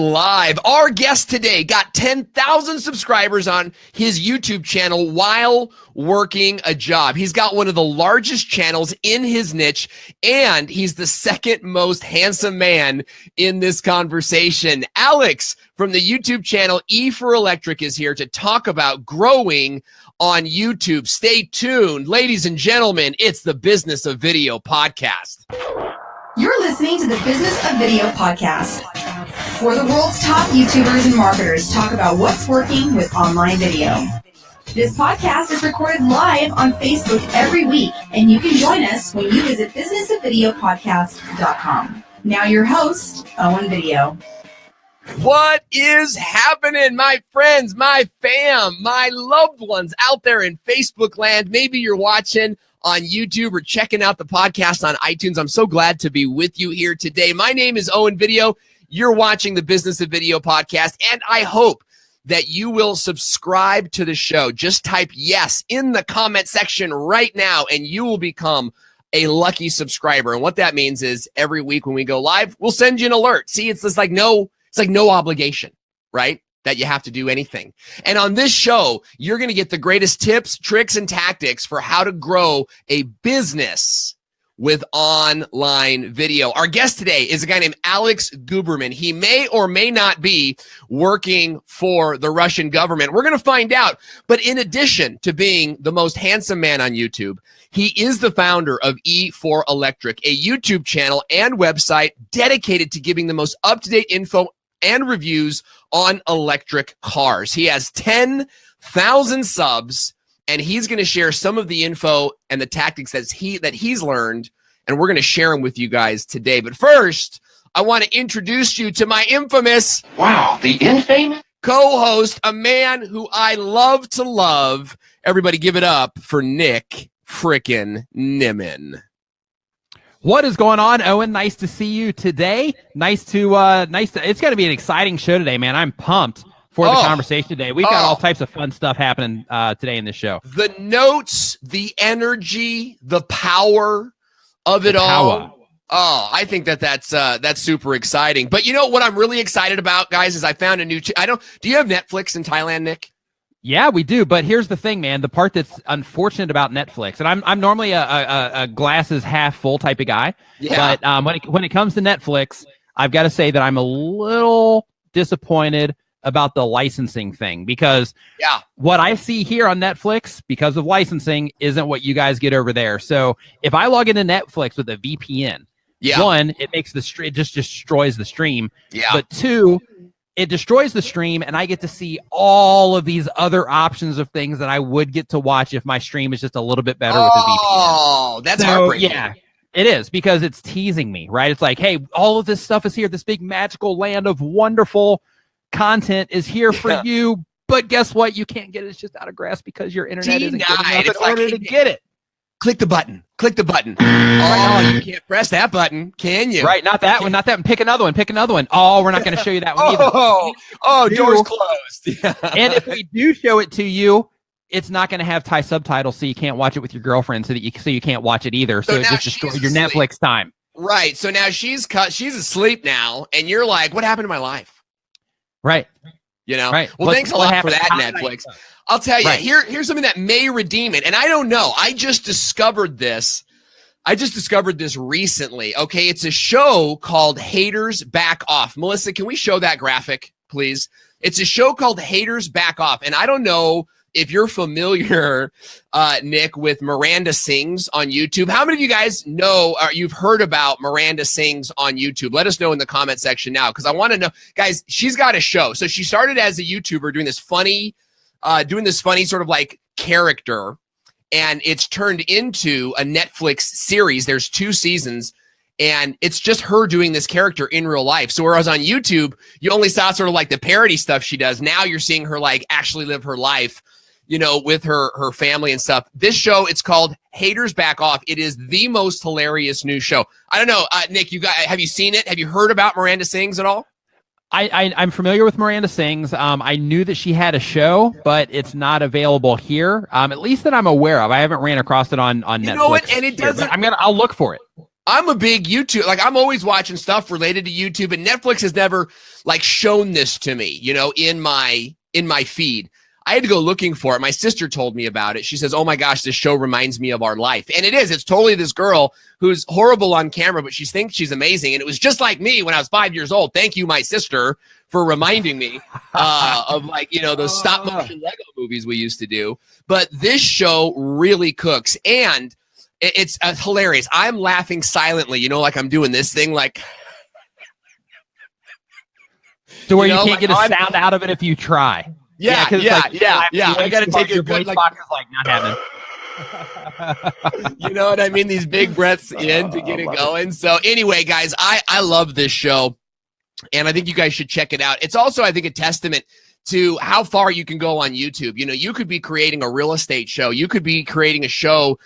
Live. Our guest today got 10,000 subscribers on his YouTube channel while working a job. He's got one of the largest channels in his niche, and he's the second most handsome man in this conversation. Alex from the YouTube channel E4Electric is here to talk about growing on YouTube. Stay tuned. Ladies and gentlemen, it's the Business of Video podcast. You're listening to the Business of Video podcast, where the world's top YouTubers and marketers talk about what's working with online video. This podcast is recorded live on Facebook every week, and you can join us when you visit businessofvideopodcast.com. Now your host, Owen Video. What is happening, my friends, my fam, my loved ones out there in Facebook land? Maybe you're watching on YouTube or checking out the podcast on iTunes. I'm so glad to be with you here today. My name is Owen Video. You're watching the Business of Video podcast, and I hope that you will subscribe to the show. Just type yes in the comment section right now, and you will become a lucky subscriber. And what that means is every week when we go live, we'll send you an alert. See, it's just like no obligation, right? That you have to do anything. And on this show, you're going to get the greatest tips, tricks, and tactics for how to grow a business with online video. Our guest today is a guy named Alex Guberman. He may or may not be working for the Russian government. We're going to find out. But in addition to being the most handsome man on YouTube, he is the founder of E4Electric, a YouTube channel and website dedicated to giving the most up-to-date info and reviews on electric cars. He has 10,000 subs, and he's going to share some of the info and the tactics that he's learned, and we're going to share them with you guys today. But first, I want to introduce you to my infamous, the infamous co-host, a man who I love to love. Everybody give it up for Nick frickin' Nimmin. What is going on, Owen? Nice to see you today. Nice to it's going to be an exciting show today, man. I'm pumped for the conversation today. We've got all types of fun stuff happening today in this show. The notes, the energy, the power of it all. Oh, I think that's super exciting. But you know what I'm really excited about, guys, is I found a new do you have Netflix in Thailand, Nick? Yeah, we do. But here's the thing, man. The part that's unfortunate about Netflix, and I'm normally a glasses half full type of guy. Yeah. But when it comes to Netflix, I've got to say that I'm a little disappointed about the licensing thing, because what I see here on Netflix because of licensing isn't what you guys get over there. So if I log into Netflix with a VPN, one, it makes it just destroys the stream. Yeah. But two, it destroys the stream, and I get to see all of these other options of things that I would get to watch if my stream is just a little bit better with the VPN. Oh, that's heartbreaking. Yeah, it is, because it's teasing me, right? It's like, hey, all of this stuff is here. This big magical land of wonderful content is here for you, but guess what? You can't get it. It's just out of grasp because your internet isn't good enough in order to get it. Click the button. Click the button. Oh, you can't press that button, can you? Right, not that one, not that one. Pick another one. Pick another one. Oh, we're not going to show you that one either. Door's closed. Yeah. And if we do show it to you, it's not going to have Thai subtitles, so you can't watch it with your girlfriend, so you can't watch it either. So it just destroys your Netflix time. Right. So now she's asleep now, and you're like, what happened to my life? Right. You know? Right. Well, thanks a lot for that, Netflix. I'll tell you, here's something that may redeem it. And I don't know. I just discovered this recently. Okay. It's a show called Haters Back Off. Melissa, can we show that graphic, please? It's a show called Haters Back Off. And I don't know if you're familiar, Nick, with Miranda Sings on YouTube. How many of you guys know, or you've heard about Miranda Sings on YouTube? Let us know in the comment section now, because I want to know. Guys, she's got a show. So she started as a YouTuber doing this funny sort of like character, and it's turned into a Netflix series. There's 2 seasons, and it's just her doing this character in real life. So whereas on YouTube, you only saw sort of like the parody stuff she does, now you're seeing her like actually live her life, you know, with her family and stuff. This show, it's called Haters Back Off. It is the most hilarious new show. I don't know, Nick, have you seen it? Have you heard about Miranda Sings at all? I'm familiar with Miranda Sings. I knew that she had a show, but it's not available here. At least that I'm aware of. I haven't ran across it on Netflix. You know what? And it doesn't. I'll look for it. I'm a big YouTube, like I'm always watching stuff related to YouTube, and Netflix has never like shown this to me, you know, in my feed. I had to go looking for it. My sister told me about it. She says, oh my gosh, this show reminds me of our life. And it is. It's totally this girl who's horrible on camera, but she thinks she's amazing. And it was just like me when I was 5 years old. Thank you, my sister, for reminding me of like, you know, those stop motion Lego movies we used to do. But this show really cooks. And it's hilarious. I'm laughing silently, you know, like I'm doing this thing like. So where you can't get a sound out of it if you try. Yeah. I got to take your voice box is like not happening. You know what I mean? These big breaths in to get it going. So anyway, guys, I love this show, and I think you guys should check it out. It's also, I think, a testament to how far you can go on YouTube. You know, you could be creating a real estate show. You could be creating a show,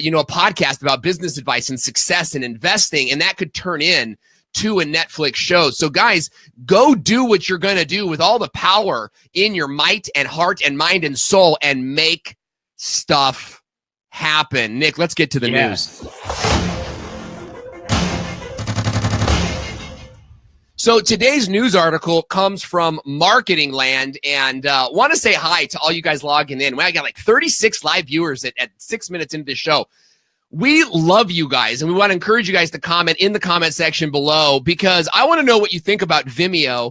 you know, a podcast about business advice and success and investing, and that could turn in to a Netflix show. So guys, go do what you're going to do with all the power in your might and heart and mind and soul and make stuff happen. Nick, let's get to the news. So today's news article comes from Marketing Land, and want to say hi to all you guys logging in. I got like 36 live viewers at 6 minutes into the show. We love you guys, and we want to encourage you guys to comment in the comment section below, because I want to know what you think about Vimeo.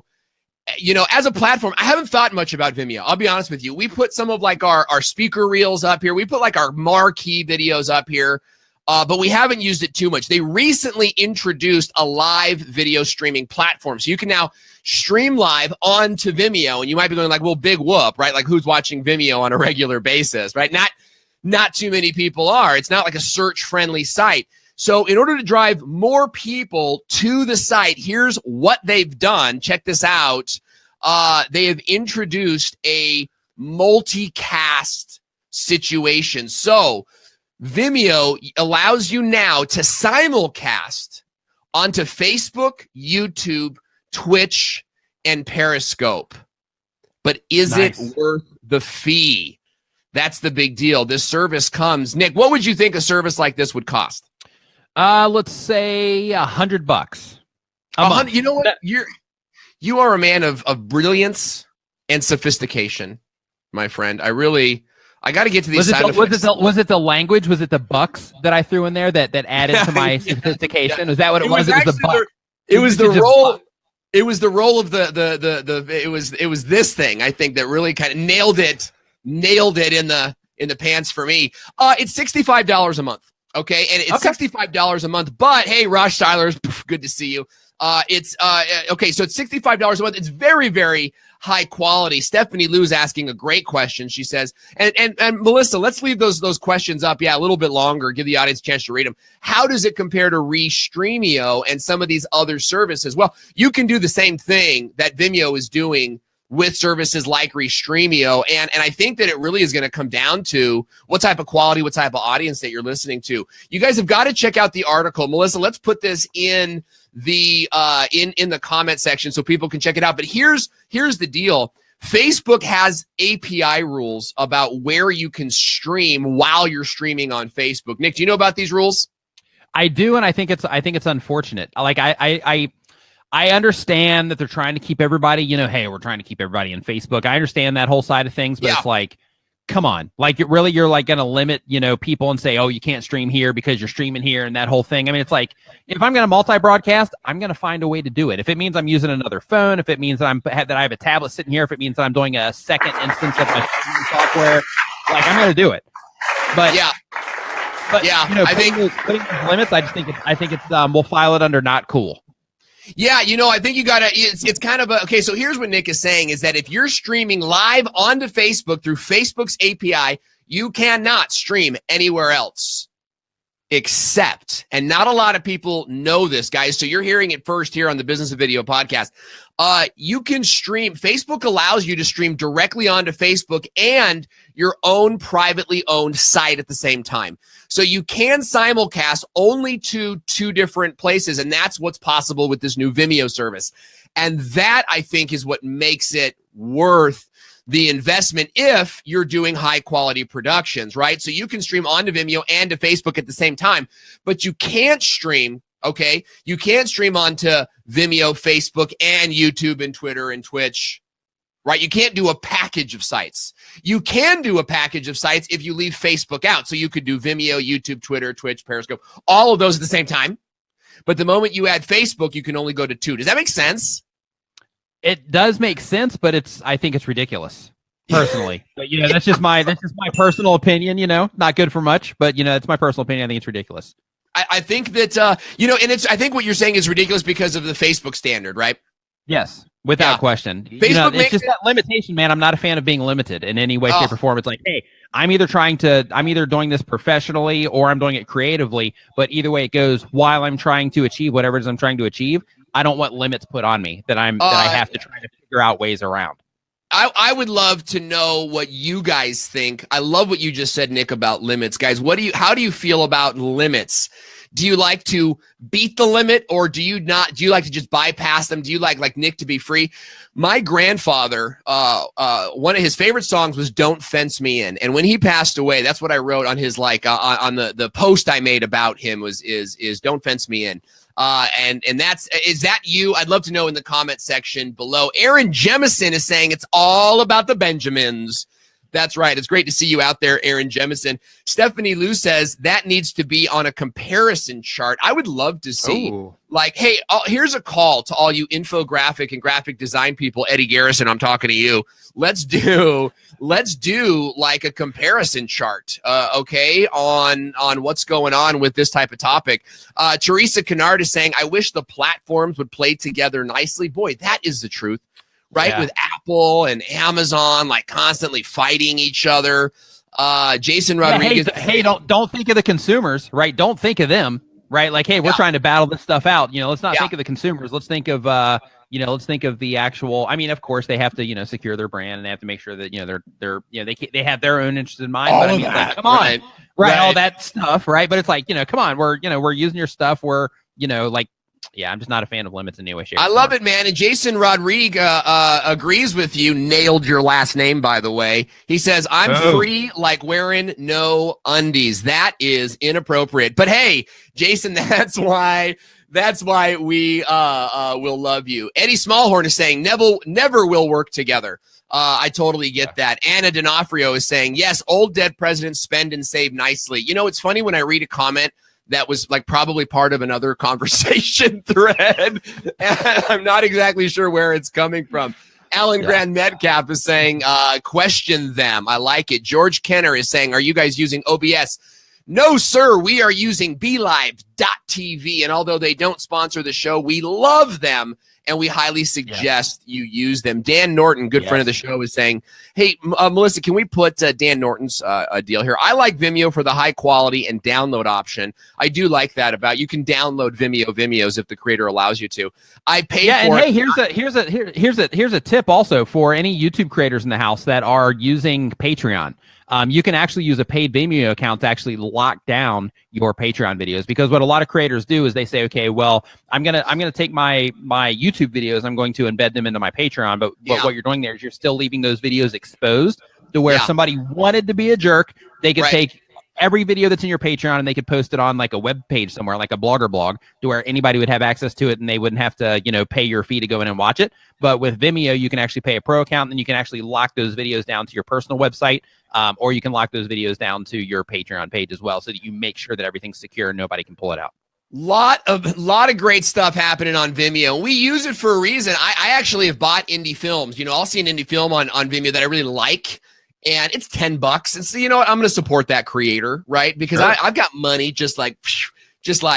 You know, as a platform, I haven't thought much about Vimeo. I'll be honest with you. We put some of like our speaker reels up here. We put like our marquee videos up here, but we haven't used it too much. They recently introduced a live video streaming platform. So you can now stream live onto Vimeo, and you might be going like, well, big whoop, right? Like who's watching Vimeo on a regular basis, right? Not too many people are. It's not like a search-friendly site. So in order to drive more people to the site, here's what they've done. Check this out. They have introduced a multicast situation. So Vimeo allows you now to simulcast onto Facebook, YouTube, Twitch, and Periscope. But is it worth the fee? That's the big deal. This service comes. Nick, what would you think a service like this would cost? Let's say $100 a month. You know what? You are a man of brilliance and sophistication, my friend. I got to get to these sound effects. Was it the language? Was it the bucks that I threw in there that added to my sophistication? Was that what it was? It was the buck. It was the role. It was the role of it was this thing, I think, that really kind of nailed it in the pants for me. It's $65 a month. Okay. And it's $65 a month, but hey, Rosh Stylers, good to see you. It's okay. So it's $65 a month. It's very, very high quality. Stephanie Lou's asking a great question. She says, and Melissa, let's leave those questions up. Yeah. A little bit longer, give the audience a chance to read them. How does it compare to Restreamio and some of these other services? Well, you can do the same thing that Vimeo is doing with services like Restreamio. And I think that it really is going to come down to what type of quality, what type of audience that you're listening to. You guys have got to check out the article. Melissa, let's put this in the in the comment section so people can check it out. But here's the deal. Facebook has API rules about where you can stream while you're streaming on Facebook. Nick, do you know about these rules? I do, and I think it's unfortunate. Like I understand that they're trying to keep everybody, you know, hey, we're trying to keep everybody in Facebook. I understand that whole side of things, but it's like, come on. Like, you're like going to limit, you know, people and say, oh, you can't stream here because you're streaming here and that whole thing. I mean, it's like, if I'm going to multi-broadcast, I'm going to find a way to do it. If it means I'm using another phone, if it means that I have a tablet sitting here, if it means that I'm doing a second instance of my software, like, I'm going to do it. But you know, I think putting limits, I think it's we'll file it under not cool. Yeah, you know, I think you got to, it's kind of okay, so here's what Nick is saying is that if you're streaming live onto Facebook through Facebook's API, you cannot stream anywhere else except, and not a lot of people know this, guys, so you're hearing it first here on the Business of Video podcast. You can stream, Facebook allows you to stream directly onto Facebook and your own privately owned site at the same time. So you can simulcast only to two different places, and that's what's possible with this new Vimeo service. And that, I think, is what makes it worth the investment if you're doing high quality productions, right? So you can stream onto Vimeo and to Facebook at the same time, but you can't stream, okay? You can't stream onto Vimeo, Facebook, and YouTube and Twitter and Twitch, right? You can't do a package of sites. You can do a package of sites if you leave Facebook out. So you could do Vimeo, YouTube, Twitter, Twitch, Periscope, all of those at the same time. But the moment you add Facebook, you can only go to 2. Does that make sense? It does make sense, but I think it's ridiculous, personally. But that's just my personal opinion. Not good for much, but it's my personal opinion. I think it's ridiculous. I think that I think what you're saying is ridiculous because of the Facebook standard, right? Yes, without question. Facebook it's just that limitation, man. I'm not a fan of being limited in any way, shape, or form. It's like, hey, I'm either doing this professionally or I'm doing it creatively. But either way it goes, while I'm trying to achieve whatever it is I'm trying to achieve, I don't want limits put on me that I have to try to figure out ways around. I would love to know what you guys think. I love what you just said, Nick, about limits. Guys, how do you feel about limits? Do you like to beat the limit, or do you not? Do you like to just bypass them? Do you like Nick to be free? My grandfather, one of his favorite songs was "Don't Fence Me In," and when he passed away, that's what I wrote on his on the post I made about him is "Don't Fence Me In." And is that you? I'd love to know in the comment section below. Aaron Jemison is saying it's all about the Benjamins. That's right. It's great to see you out there, Aaron Jemison. Stephanie Lou says that needs to be on a comparison chart. I would love to see, hey, here's a call to all you infographic and graphic design people. Eddie Garrison, I'm talking to you. Let's do like a comparison chart, okay, on what's going on with this type of topic. Teresa Kennard is saying, I wish the platforms would play together nicely. Boy, that is the truth. Right, with Apple and Amazon constantly fighting each other. Jason Rodriguez. Hey, don't think of the consumers, right? Don't think of them, right? We're trying to battle this stuff out. Let's not think of the consumers. Let's think of let's think of the actual. I mean, of course, they have to secure their brand and they have to make sure that they're they have their own interests in mind. But I mean, come on, right? All that stuff, right? But it's come on, we're using your stuff. We're yeah, I'm just not a fan of limits in any way, shape, or form. I love it, man. And Jason Rodriguez agrees with you. Nailed your last name, by the way. He says, I'm free like wearing no undies. That is inappropriate. But hey, Jason, that's why we will love you. Eddie Smallhorn is saying, never will work together. I totally get that. Anna D'Onofrio is saying, yes, old dead presidents spend and save nicely. It's funny when I read a comment that was probably part of another conversation thread, and I'm not exactly sure where it's coming from. Alan Grand Metcalf is saying, question them. I like it. George Kenner is saying, are you guys using OBS? No, sir. We are using BeLive.tv, and although they don't sponsor the show, we love them, and we highly suggest you use them. Dan Norton, good friend of the show, is saying, hey, Melissa, can we put Dan Norton's deal here? I like Vimeo for the high quality and download option. I do like that about you can download Vimeos if the creator allows you to. I pay for and it. Hey, here's a tip also for any YouTube creators in the house that are using Patreon. You can actually use a paid Vimeo account to actually lock down your Patreon videos, because what a lot of creators do is they say, okay, well, I'm gonna take my YouTube videos, I'm going to embed them into my Patreon, but what you're doing there is you're still leaving those videos exposed to where if somebody wanted to be a jerk, they could take every video that's in your Patreon and they could post it on like a web page somewhere, like a Blogger blog, to where anybody would have access to it and they wouldn't have to, pay your fee to go in and watch it. But with Vimeo, you can actually pay a pro account and you can actually lock those videos down to your personal website, or you can lock those videos down to your Patreon page as well, so that you make sure that everything's secure and nobody can pull it out. Lot of great stuff happening on Vimeo. We use it for a reason. I actually have bought indie films. I'll see an indie film on Vimeo that I really like, and it's $10. And so, you know what? I'm going to support that creator, right? Because I've got money just like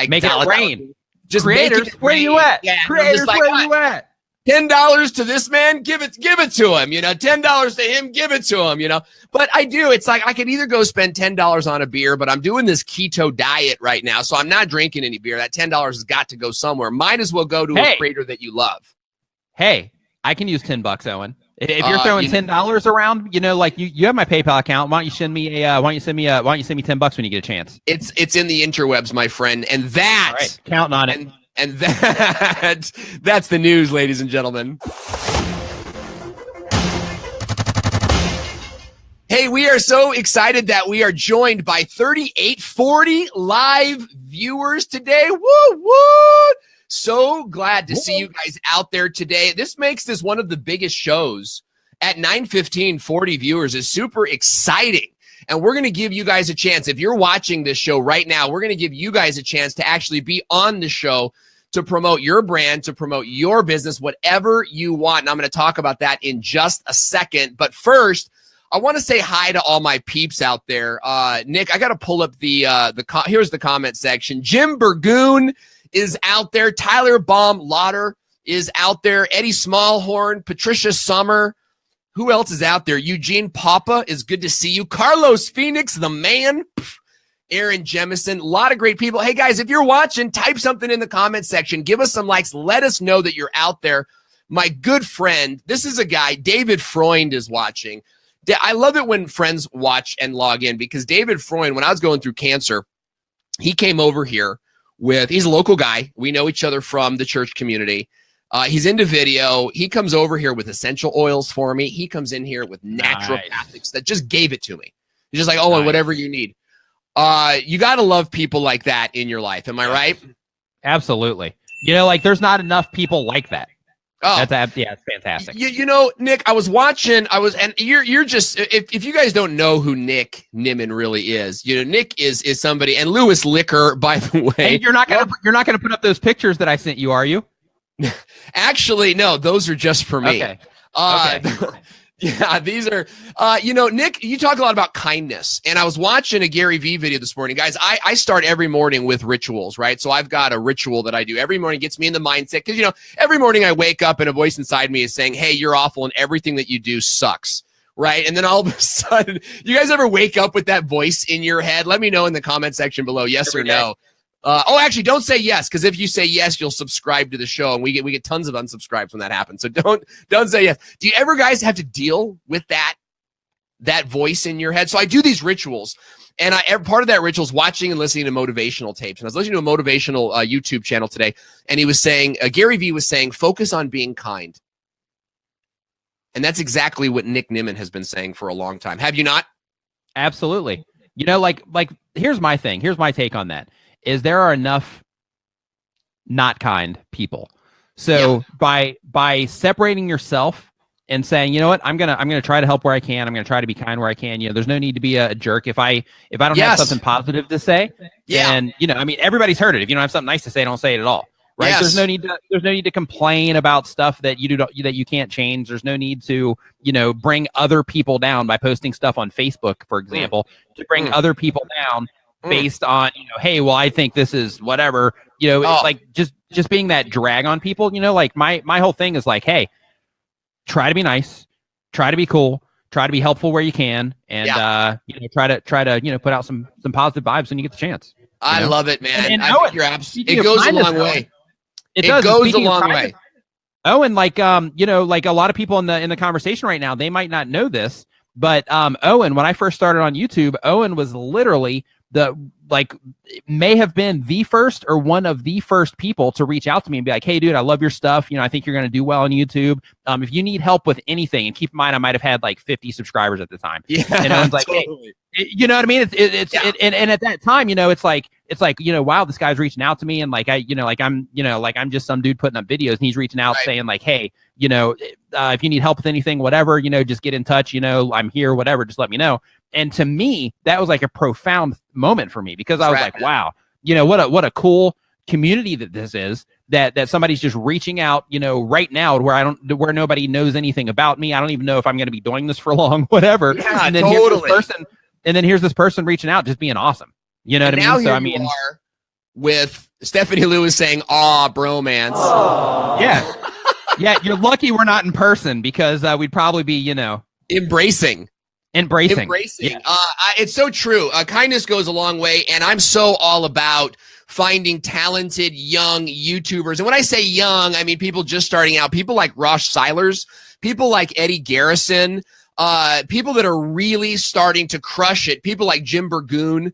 make it rain. Just creators, where you at? Yeah, creators, where you at? $10 to this man, give it to him, $10 to him, give it to him, But I do, it's like I could either go spend $10 on a beer, but I'm doing this keto diet right now, so I'm not drinking any beer. That $10 has got to go somewhere. Might as well go to a creator that you love. Hey, I can use $10, Owen. If you're throwing $10 around, you have my PayPal account. Why don't you send me $10 when you get a chance? It's in the interwebs, my friend, and that all right, counting on it. And that's the news, ladies and gentlemen. Hey, we are so excited that we are joined by 3840 live viewers today. Woo, woo! So glad to see you guys out there today. This makes this one of the biggest shows at 9:15. 40 viewers is super exciting. And we're going to give you guys a chance. If you're watching this show right now, we're going to give you guys a chance to actually be on the show to promote your brand, to promote your business, whatever you want. And I'm going to talk about that in just a second. But first, I want to say hi to all my peeps out there. Nick, I got to pull up here's the comment section. Jim Burgoon is out there. Tyler Baum Lauder is out there. Eddie Smallhorn, Patricia Summer. Who else is out there? Eugene Papa is good to see you. Carlos Phoenix, the man. Aaron Jemison, a lot of great people. Hey, guys, if you're watching, type something in the comment section. Give us some likes. Let us know that you're out there. My good friend, this is a guy, David Freund is watching. I love it when friends watch and log in because David Freund, when I was going through cancer, he came over here he's a local guy. We know each other from the church community. He's into video. He comes over here with essential oils for me. He comes in here with naturopathics that just gave it to me. He's just like, oh, and whatever you need. You got to love people like that in your life. Am I right? Absolutely. Like there's not enough people like that. Oh, it's fantastic. Nick, I was watching, and you're just, if you guys don't know who Nick Nimmin really is, Nick is somebody, and Lewis Liquor, by the way. Hey, you're not gonna put up those pictures that I sent you, are you? Actually, no, those are just for me. Okay. Yeah, these are, Nick, you talk a lot about kindness. And I was watching a Gary Vee video this morning. Guys, I start every morning with rituals, right? So I've got a ritual that I do every morning, gets me in the mindset. Because, every morning I wake up and a voice inside me is saying, hey, you're awful and everything that you do sucks, right? And then all of a sudden, you guys ever wake up with that voice in your head? Let me know in the comment section below, yes or no. Actually, don't say yes, because if you say yes, you'll subscribe to the show, and we get tons of unsubscribes when that happens. So don't say yes. Do you ever guys have to deal with that voice in your head? So I do these rituals, and part of that ritual is watching and listening to motivational tapes. And I was listening to a motivational YouTube channel today, and he was saying, Gary Vee was saying, focus on being kind, and that's exactly what Nick Nimmin has been saying for a long time. Have you not? Absolutely. Like here's my thing. Here's my take on that. Is there are enough not kind people. So by separating yourself and saying, you know what, I'm gonna try to help where I can. I'm gonna try to be kind where I can. There's no need to be a jerk. If I don't have something positive to say, and everybody's heard it. If you don't have something nice to say, don't say it at all. Right? Yes. There's no need to complain about stuff that you can't change. There's no need to bring other people down by posting stuff on Facebook, for example, to bring other people down. Based on, hey, well, I think this is whatever, like just being that drag on people, like my whole thing is like, hey, try to be nice, try to be cool, try to be helpful where you can, and try to put out some positive vibes when you get the chance. I love it, man. And I think it goes a long way. It goes a long way. Oh, and like like a lot of people in the conversation right now, they might not know this, but Owen, when I first started on YouTube, Owen was literally may have been the first or one of the first people to reach out to me and be like, hey, dude, I love your stuff. I think you're going to do well on YouTube. If you need help with anything, and keep in mind, I might have had like 50 subscribers at the time. Yeah, and I was like, totally. Hey, you know what I mean? And at that time, it's like, wow, this guy's reaching out to me. And like, I'm just some dude putting up videos, and he's reaching out saying like, hey, if you need help with anything, whatever, just get in touch, I'm here, whatever, just let me know. And to me, that was like a profound moment for me, because I was like, wow, what a cool community that this is, that somebody's just reaching out, right now where nobody knows anything about me. I don't even know if I'm going to be doing this for long, whatever. Yeah, and then here's this person reaching out, just being awesome. You know what I mean? Now so you are with Stephanie Lewis saying, aw, bromance. Aww. Yeah. Yeah. You're lucky we're not in person, because we'd probably be, embracing. Yeah. It's so true. Kindness goes a long way, and I'm so all about finding talented young YouTubers. And when I say young, I mean people just starting out, people like Rosh Seilers, people like Eddie Garrison, people that are really starting to crush it, people like Jim Burgoon,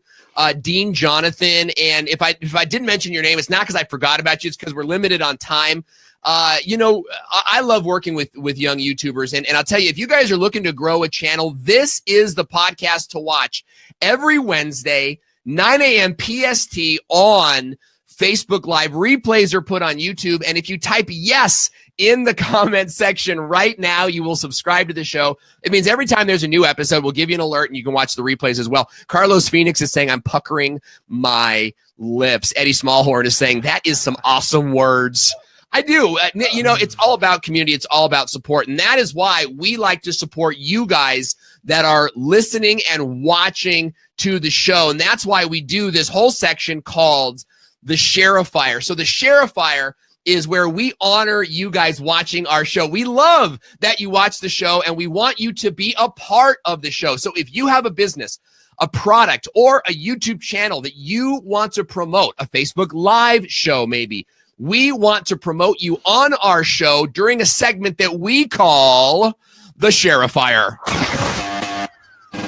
Dean Jonathan. And if I didn't mention your name, it's not because I forgot about you, it's because we're limited on time. I love working with young YouTubers. And I'll tell you, if you guys are looking to grow a channel, this is the podcast to watch every Wednesday, 9 a.m. PST on Facebook Live. Replays are put on YouTube. And if you type yes in the comment section right now, you will subscribe to the show. It means every time there's a new episode, we'll give you an alert and you can watch the replays as well. Carlos Phoenix is saying, I'm puckering my lips. Eddie Smallhorn is saying, that is some awesome words. I do. It's all about community. It's all about support. And that is why we like to support you guys that are listening and watching to the show. And that's why we do this whole section called the Share-a-Fire. So the Share-a-Fire is where we honor you guys watching our show. We love that you watch the show, and we want you to be a part of the show. So if you have a business, a product, or a YouTube channel that you want to promote, a Facebook Live show maybe, we want to promote you on our show during a segment that we call the Share-a-Fire.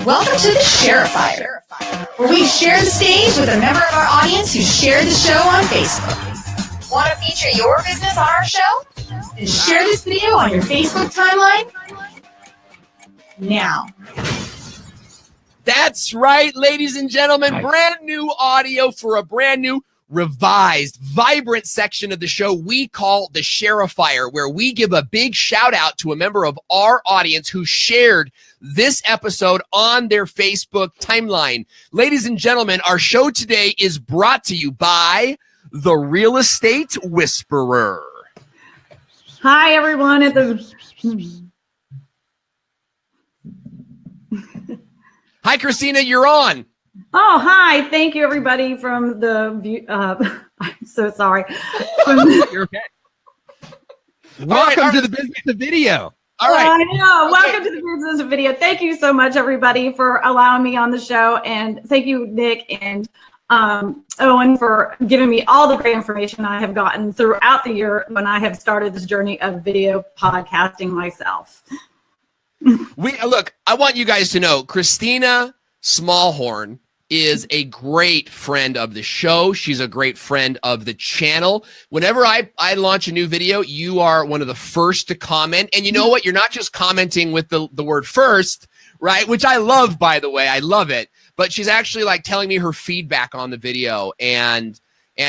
Welcome to the Share-a-Fire, where we share the stage with a member of our audience who shared the show on Facebook. Want to feature your business on our show? Then share this video on your Facebook timeline now. That's right, ladies and gentlemen. Brand new audio for a brand new, revised, vibrant section of the show we call the Share-a-Fire, where we give a big shout out to a member of our audience who shared this episode on their Facebook timeline. Ladies and gentlemen, our show today is brought to you by the Real Estate Whisperer. Hi, everyone at the... Hi, Christina, you're on. Oh, hi. Thank you, everybody from the... I'm so sorry. You're okay. Welcome to the Business of Video. All right. I know. Okay. Welcome to the Business of Video. Thank you so much, everybody, for allowing me on the show. And thank you, Nick and Owen, for giving me all the great information I have gotten throughout the year when I have started this journey of video podcasting myself. Look, I want you guys to know, Christina Smallhorn is a great friend of the show. She's a great friend of the channel. Whenever I launch a new video, you are one of the first to comment. And you know what? You're not just commenting with the word first, right? Which I love, by the way. I love it. But she's actually like telling me her feedback on the video. And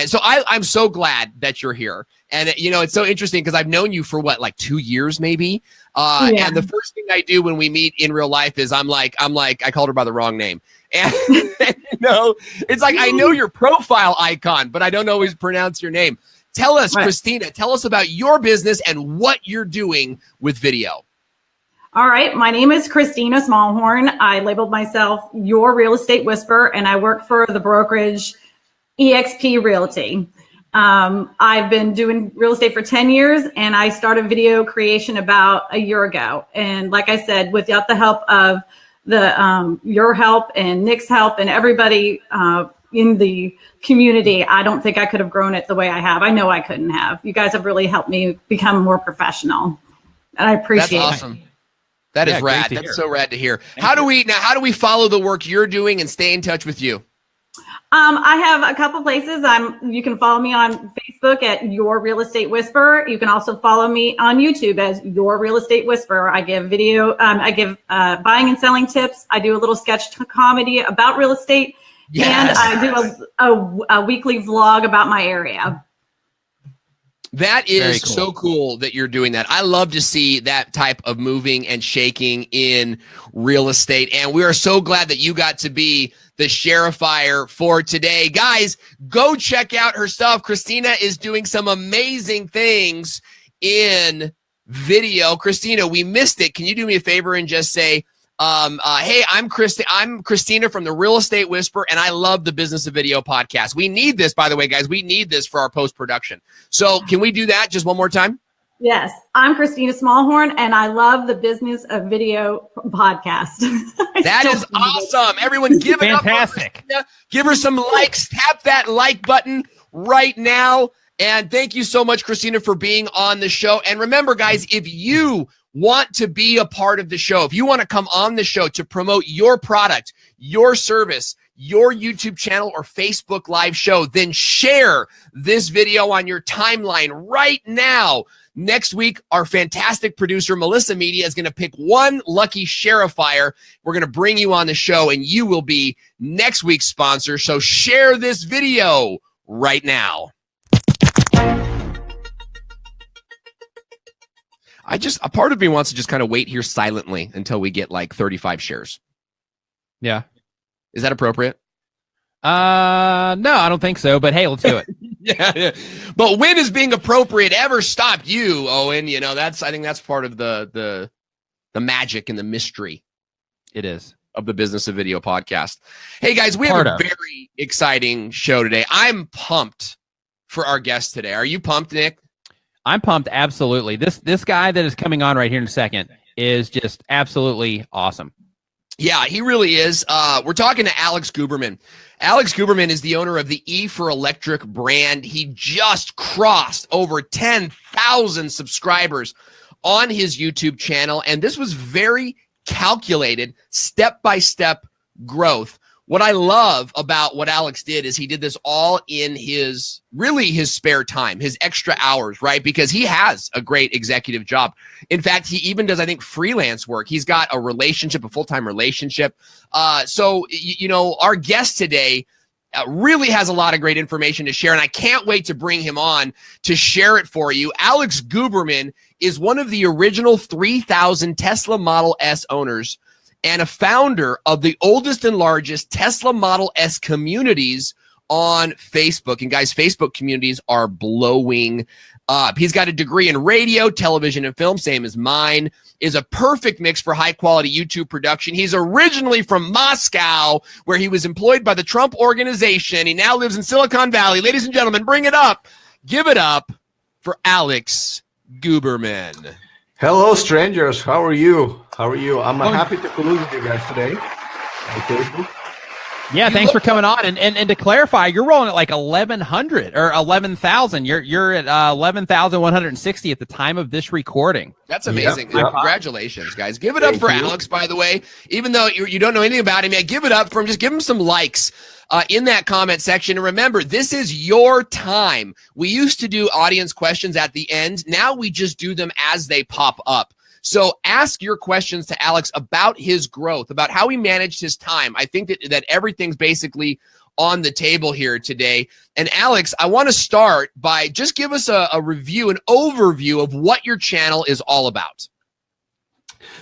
so I'm so glad that you're here. And, it's so interesting because I've known you for like 2 years maybe. Yeah. And the first thing I do when we meet in real life is I'm like, I called her by the wrong name. And, it's like I know your profile icon, but I don't always pronounce your name. Tell us, right. Christina, tell us about your business and what you're doing with video. All right. My name is Christina Smallhorn. I labeled myself your real estate whisperer, and I work for the brokerage EXP Realty. I've been doing real estate for 10 years, and I started video creation about a year ago. And like I said, without the help of your help and Nick's help and everybody in the community, I don't think I could have grown it the way I have. I know I couldn't have. You guys have really helped me become more professional, and I appreciate it. That's awesome. That is rad. That's so rad to hear. How do we follow the work you're doing and stay in touch with you? I have a couple places. You can follow me on Facebook at Your Real Estate Whisperer. You can also follow me on YouTube as Your Real Estate Whisperer. I give video. I give buying and selling tips. I do a little sketch comedy about real estate, yes. And I do a weekly vlog about my area. That is so cool that you're doing that. I love to see that type of moving and shaking in real estate. And we are so glad that you got to be the Share-a-Fire for today. Guys, go check out her stuff. Christina is doing some amazing things in video. Christina, we missed it. Can you do me a favor and just say, hey, I'm Christina from the Real Estate Whisperer, and I love the Business of Video podcast. We need this, by the way, guys. We need this for our post-production. So can we do that just one more time? Yes. I'm Christina Smallhorn, and I love the Business of Video podcast. That is awesome. Everyone give it up. Fantastic. Give her some likes. Tap that like button right now. And thank you so much, Christina, for being on the show. And remember, guys, if you want to be a part of the show, if you want to come on the show to promote your product, your service, your YouTube channel or Facebook live show, then share this video on your timeline right now. Next week, our fantastic producer, Melissa Media, is going to pick one lucky Sharefier. We're going to bring you on the show, and you will be next week's sponsor. So share this video right now. A part of me wants to just kind of wait here silently until we get like 35 shares. Yeah. Is that appropriate? No, I don't think so, but hey, let's do it. Yeah. But when is being appropriate ever stopped you, Owen? You know, I think that's part of the magic and the mystery. It is. Of the Business of Video podcast. Hey guys, we have a very exciting show today. I'm pumped for our guest today. Are you pumped, Nick? I'm pumped, absolutely. This guy that is coming on right here in a second is just absolutely awesome. Yeah, he really is. We're talking to Alex Guberman. Alex Guberman is the owner of the E for Electric brand. He just crossed over 10,000 subscribers on his YouTube channel, and this was very calculated, step-by-step growth. What I love about what Alex did is he did this all in his spare time, his extra hours, right? Because he has a great executive job. In fact, he even does, I think, freelance work. He's got a full-time relationship. So, our guest today really has a lot of great information to share, and I can't wait to bring him on to share it for you. Alex Guberman is one of the original 3,000 Tesla Model S owners and a founder of the oldest and largest Tesla Model S communities on Facebook. And guys, Facebook communities are blowing up. He's got a degree in radio, television, and film, same as mine, is a perfect mix for high-quality YouTube production. He's originally from Moscow, where he was employed by the Trump organization. He now lives in Silicon Valley. Ladies and gentlemen, bring it up. Give it up for Alex Guberman. Hello, strangers. How are you? I'm happy to collude with you guys today on Facebook. Yeah, thanks for coming on. And to clarify, you're rolling at like 1,100 or 11,000. You're at 11,160 at the time of this recording. That's amazing. Yep. Congratulations, guys. Give it up for Alex, by the way. Even though you don't know anything about him yet, give it up for him. Just give him some likes in that comment section. And remember, this is your time. We used to do audience questions at the end. Now we just do them as they pop up. So ask your questions to Alex about his growth, about how he managed his time. I think that everything's basically on the table here today. And Alex, I want to start by just give us a review, an overview of what your channel is all about.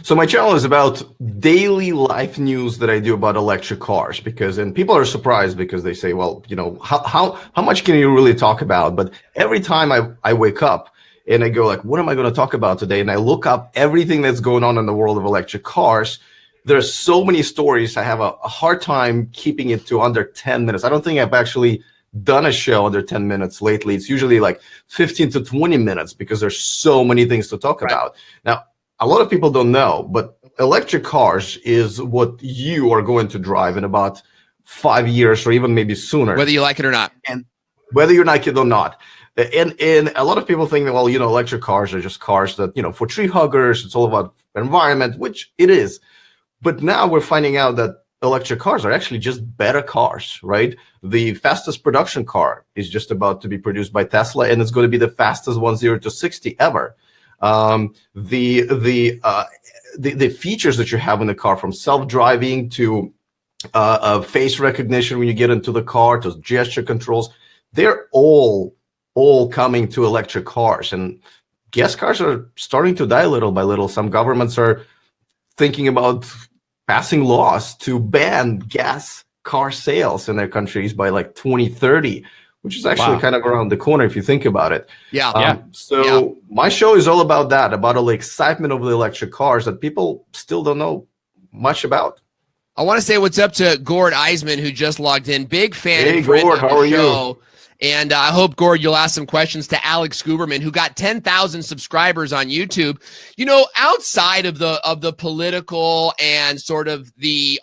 So my channel is about daily life news that I do about electric cars, and people are surprised because they say, well, how much can you really talk about? But every time I wake up, and I go like, what am I going to talk about today? And I look up everything that's going on in the world of electric cars. There's so many stories. I have a hard time keeping it to under 10 minutes. I don't think I've actually done a show under 10 minutes lately. It's usually like 15 to 20 minutes because there's so many things to talk about. Now, a lot of people don't know, but electric cars is what you are going to drive in about 5 years or even maybe sooner. Whether you like it or not. And whether you like it or not. And a lot of people think that, well, electric cars are just cars that, for tree huggers, it's all about environment, which it is. But now we're finding out that electric cars are actually just better cars, right? The fastest production car is just about to be produced by Tesla, and it's going to be the fastest 0 to 60 ever. The features that you have in the car, from self-driving to face recognition when you get into the car, to gesture controls, they're all coming to electric cars. And gas cars are starting to die little by little. Some governments are thinking about passing laws to ban gas car sales in their countries by like 2030, which is actually kind of around the corner if you think about it. So my show is all about that, about all the excitement over the electric cars that people still don't know much about. I want to say what's up to Gord Eisman, who just logged in. Big fan. Hey, Gord, how are you? And I hope, Gord, you'll ask some questions to Alex Guberman, who got 10,000 subscribers on YouTube. Outside of the political and sort of the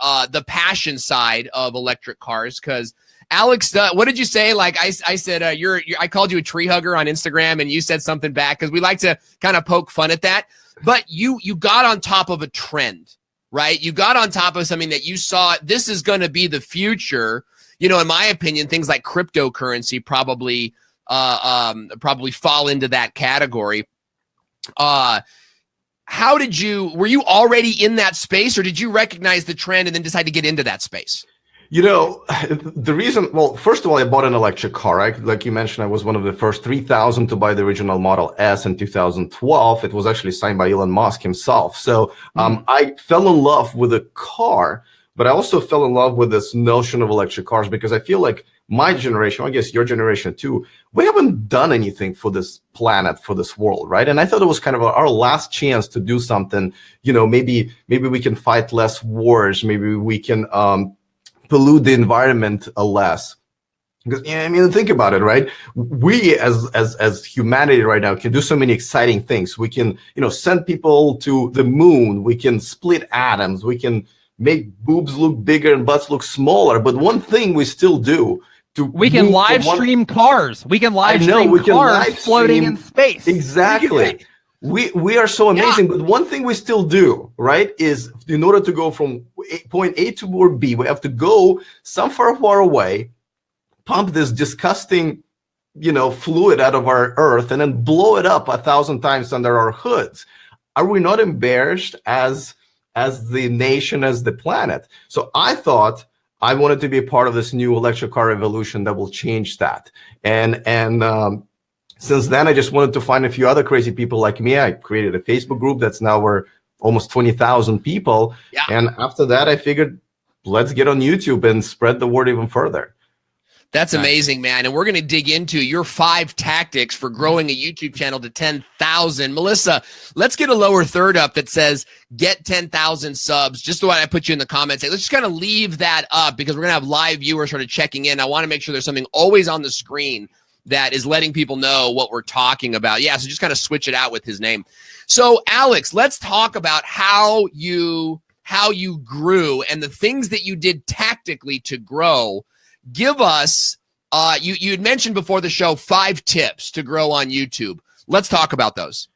passion side of electric cars, because Alex, what did you say? Like I said, I called you a tree hugger on Instagram, and you said something back because we like to kind of poke fun at that. But you got on top of a trend, right? You got on top of something that you saw. This is going to be the future. You know, in my opinion, things like cryptocurrency probably fall into that category. Were you already in that space, or did you recognize the trend and then decide to get into that space? You know, the reason, well, first of all, I bought an electric car, right? Like you mentioned, I was one of the first 3,000 to buy the original Model S in 2012. It was actually signed by Elon Musk himself. So I fell in love with a car, but I also fell in love with this notion of electric cars because I feel like my generation, I guess your generation too, we haven't done anything for this planet, for this world, right? And I thought it was kind of our last chance to do something. You know, maybe we can fight less wars. Maybe we can pollute the environment less. Because, yeah, I mean, think about it, right? We as humanity right now can do so many exciting things. We can, you know, send people to the moon. We can split atoms. We can make boobs look bigger and butts look smaller. But one thing we still do. We can live stream cars. We can live stream cars floating in space. Exactly. We are so amazing, but one thing we still do, right, is in order to go from point A to point B, we have to go some far away, pump this disgusting, you know, fluid out of our Earth, and then blow it up 1,000 times under our hoods. Are we not embarrassed as the nation, as the planet? So I thought I wanted to be a part of this new electric car revolution that will change that. And since then, I just wanted to find a few other crazy people like me. I created a Facebook group that's now we're almost 20,000 people. Yeah. And after that, I figured, let's get on YouTube and spread the word even further. That's amazing, man. And we're going to dig into your 5 tactics for growing a YouTube channel to 10,000. Melissa, let's get a lower third up that says get 10,000 subs. Just the way I put you in the comments. Let's just kind of leave that up because we're going to have live viewers sort of checking in. I want to make sure there's something always on the screen that is letting people know what we're talking about. Yeah, so just kind of switch it out with his name. So, Alex, let's talk about how you grew and the things that you did tactically to grow. Give us, you had mentioned before the show 5 tips to grow on YouTube. Let's talk about those.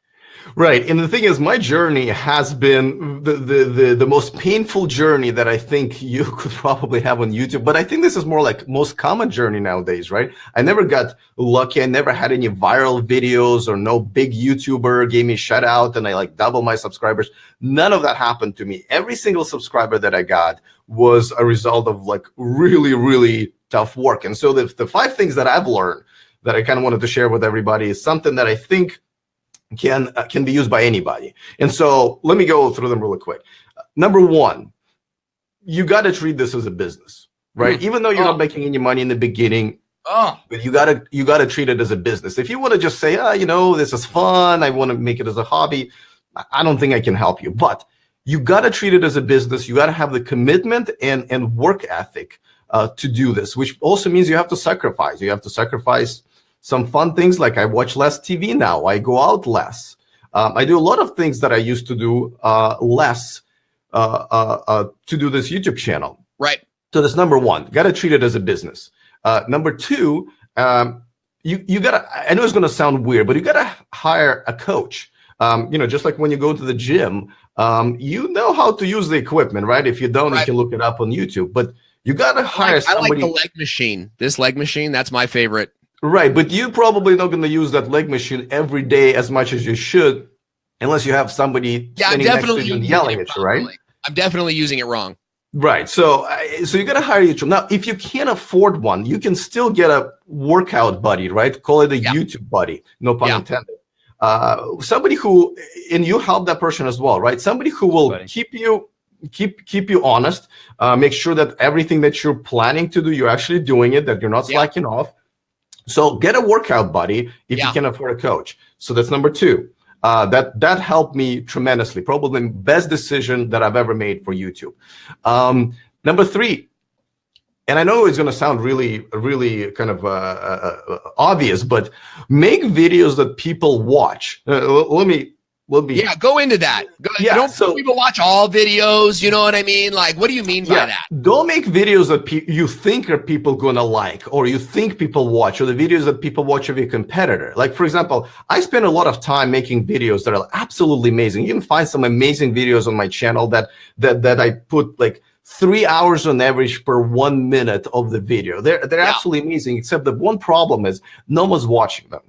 Right. And the thing is, my journey has been the most painful journey that I think you could probably have on YouTube. But I think this is more like most common journey nowadays, right? I never got lucky. I never had any viral videos or no big YouTuber gave me a shout out and I like double my subscribers. None of that happened to me. Every single subscriber that I got was a result of like really, really tough work. And so the 5 things that I've learned that I kind of wanted to share with everybody is something that I think can be used by anybody. And so let me go through them really quick. Number 1, you got to treat this as a business, right? Even though you're not making any money in the beginning, but you got to treat it as a business. If you want to just say, you know, this is fun, I want to make it as a hobby, I don't think I can help you. But you got to treat it as a business. You got to have the commitment and work ethic to do this, which also means you have to sacrifice. You have to sacrifice some fun things, like I watch less TV now. I go out less. I do a lot of things that I used to do less to do this YouTube channel. Right. So that's number 1. Got to treat it as a business. Number 2, you got to, I know it's going to sound weird, but you got to hire a coach. You know, just like when you go to the gym, you know how to use the equipment, right? If you don't, you can look it up on YouTube. But you got to hire somebody. I like the leg machine. This leg machine, that's my favorite. Right, but you're probably not going to use that leg machine every day as much as you should, unless you have somebody standing next to you and yelling at you, right? I'm definitely using it wrong. Right, so you got to hire YouTube. Now, if you can't afford one, you can still get a workout buddy, right? Call it a YouTube buddy, no pun intended. Somebody who, and you help that person as well, right? Somebody who will keep you honest, make sure that everything that you're planning to do, you're actually doing it, that you're not slacking off. So get a workout buddy if you can afford a coach. So that's number 2. That helped me tremendously. Probably the best decision that I've ever made for YouTube. Number 3, and I know it's going to sound really, really kind of obvious, but make videos that people watch. Let me will be. Yeah, go into that. Don't people watch all videos? You know what I mean? Like, what do you mean by that? Don't make videos that you think are people gonna like, or you think people watch, or the videos that people watch of your competitor. Like, for example, I spend a lot of time making videos that are absolutely amazing. You can find some amazing videos on my channel that I put like 3 hours on average per 1 minute of the video. They're absolutely amazing, except the one problem is no one's watching them.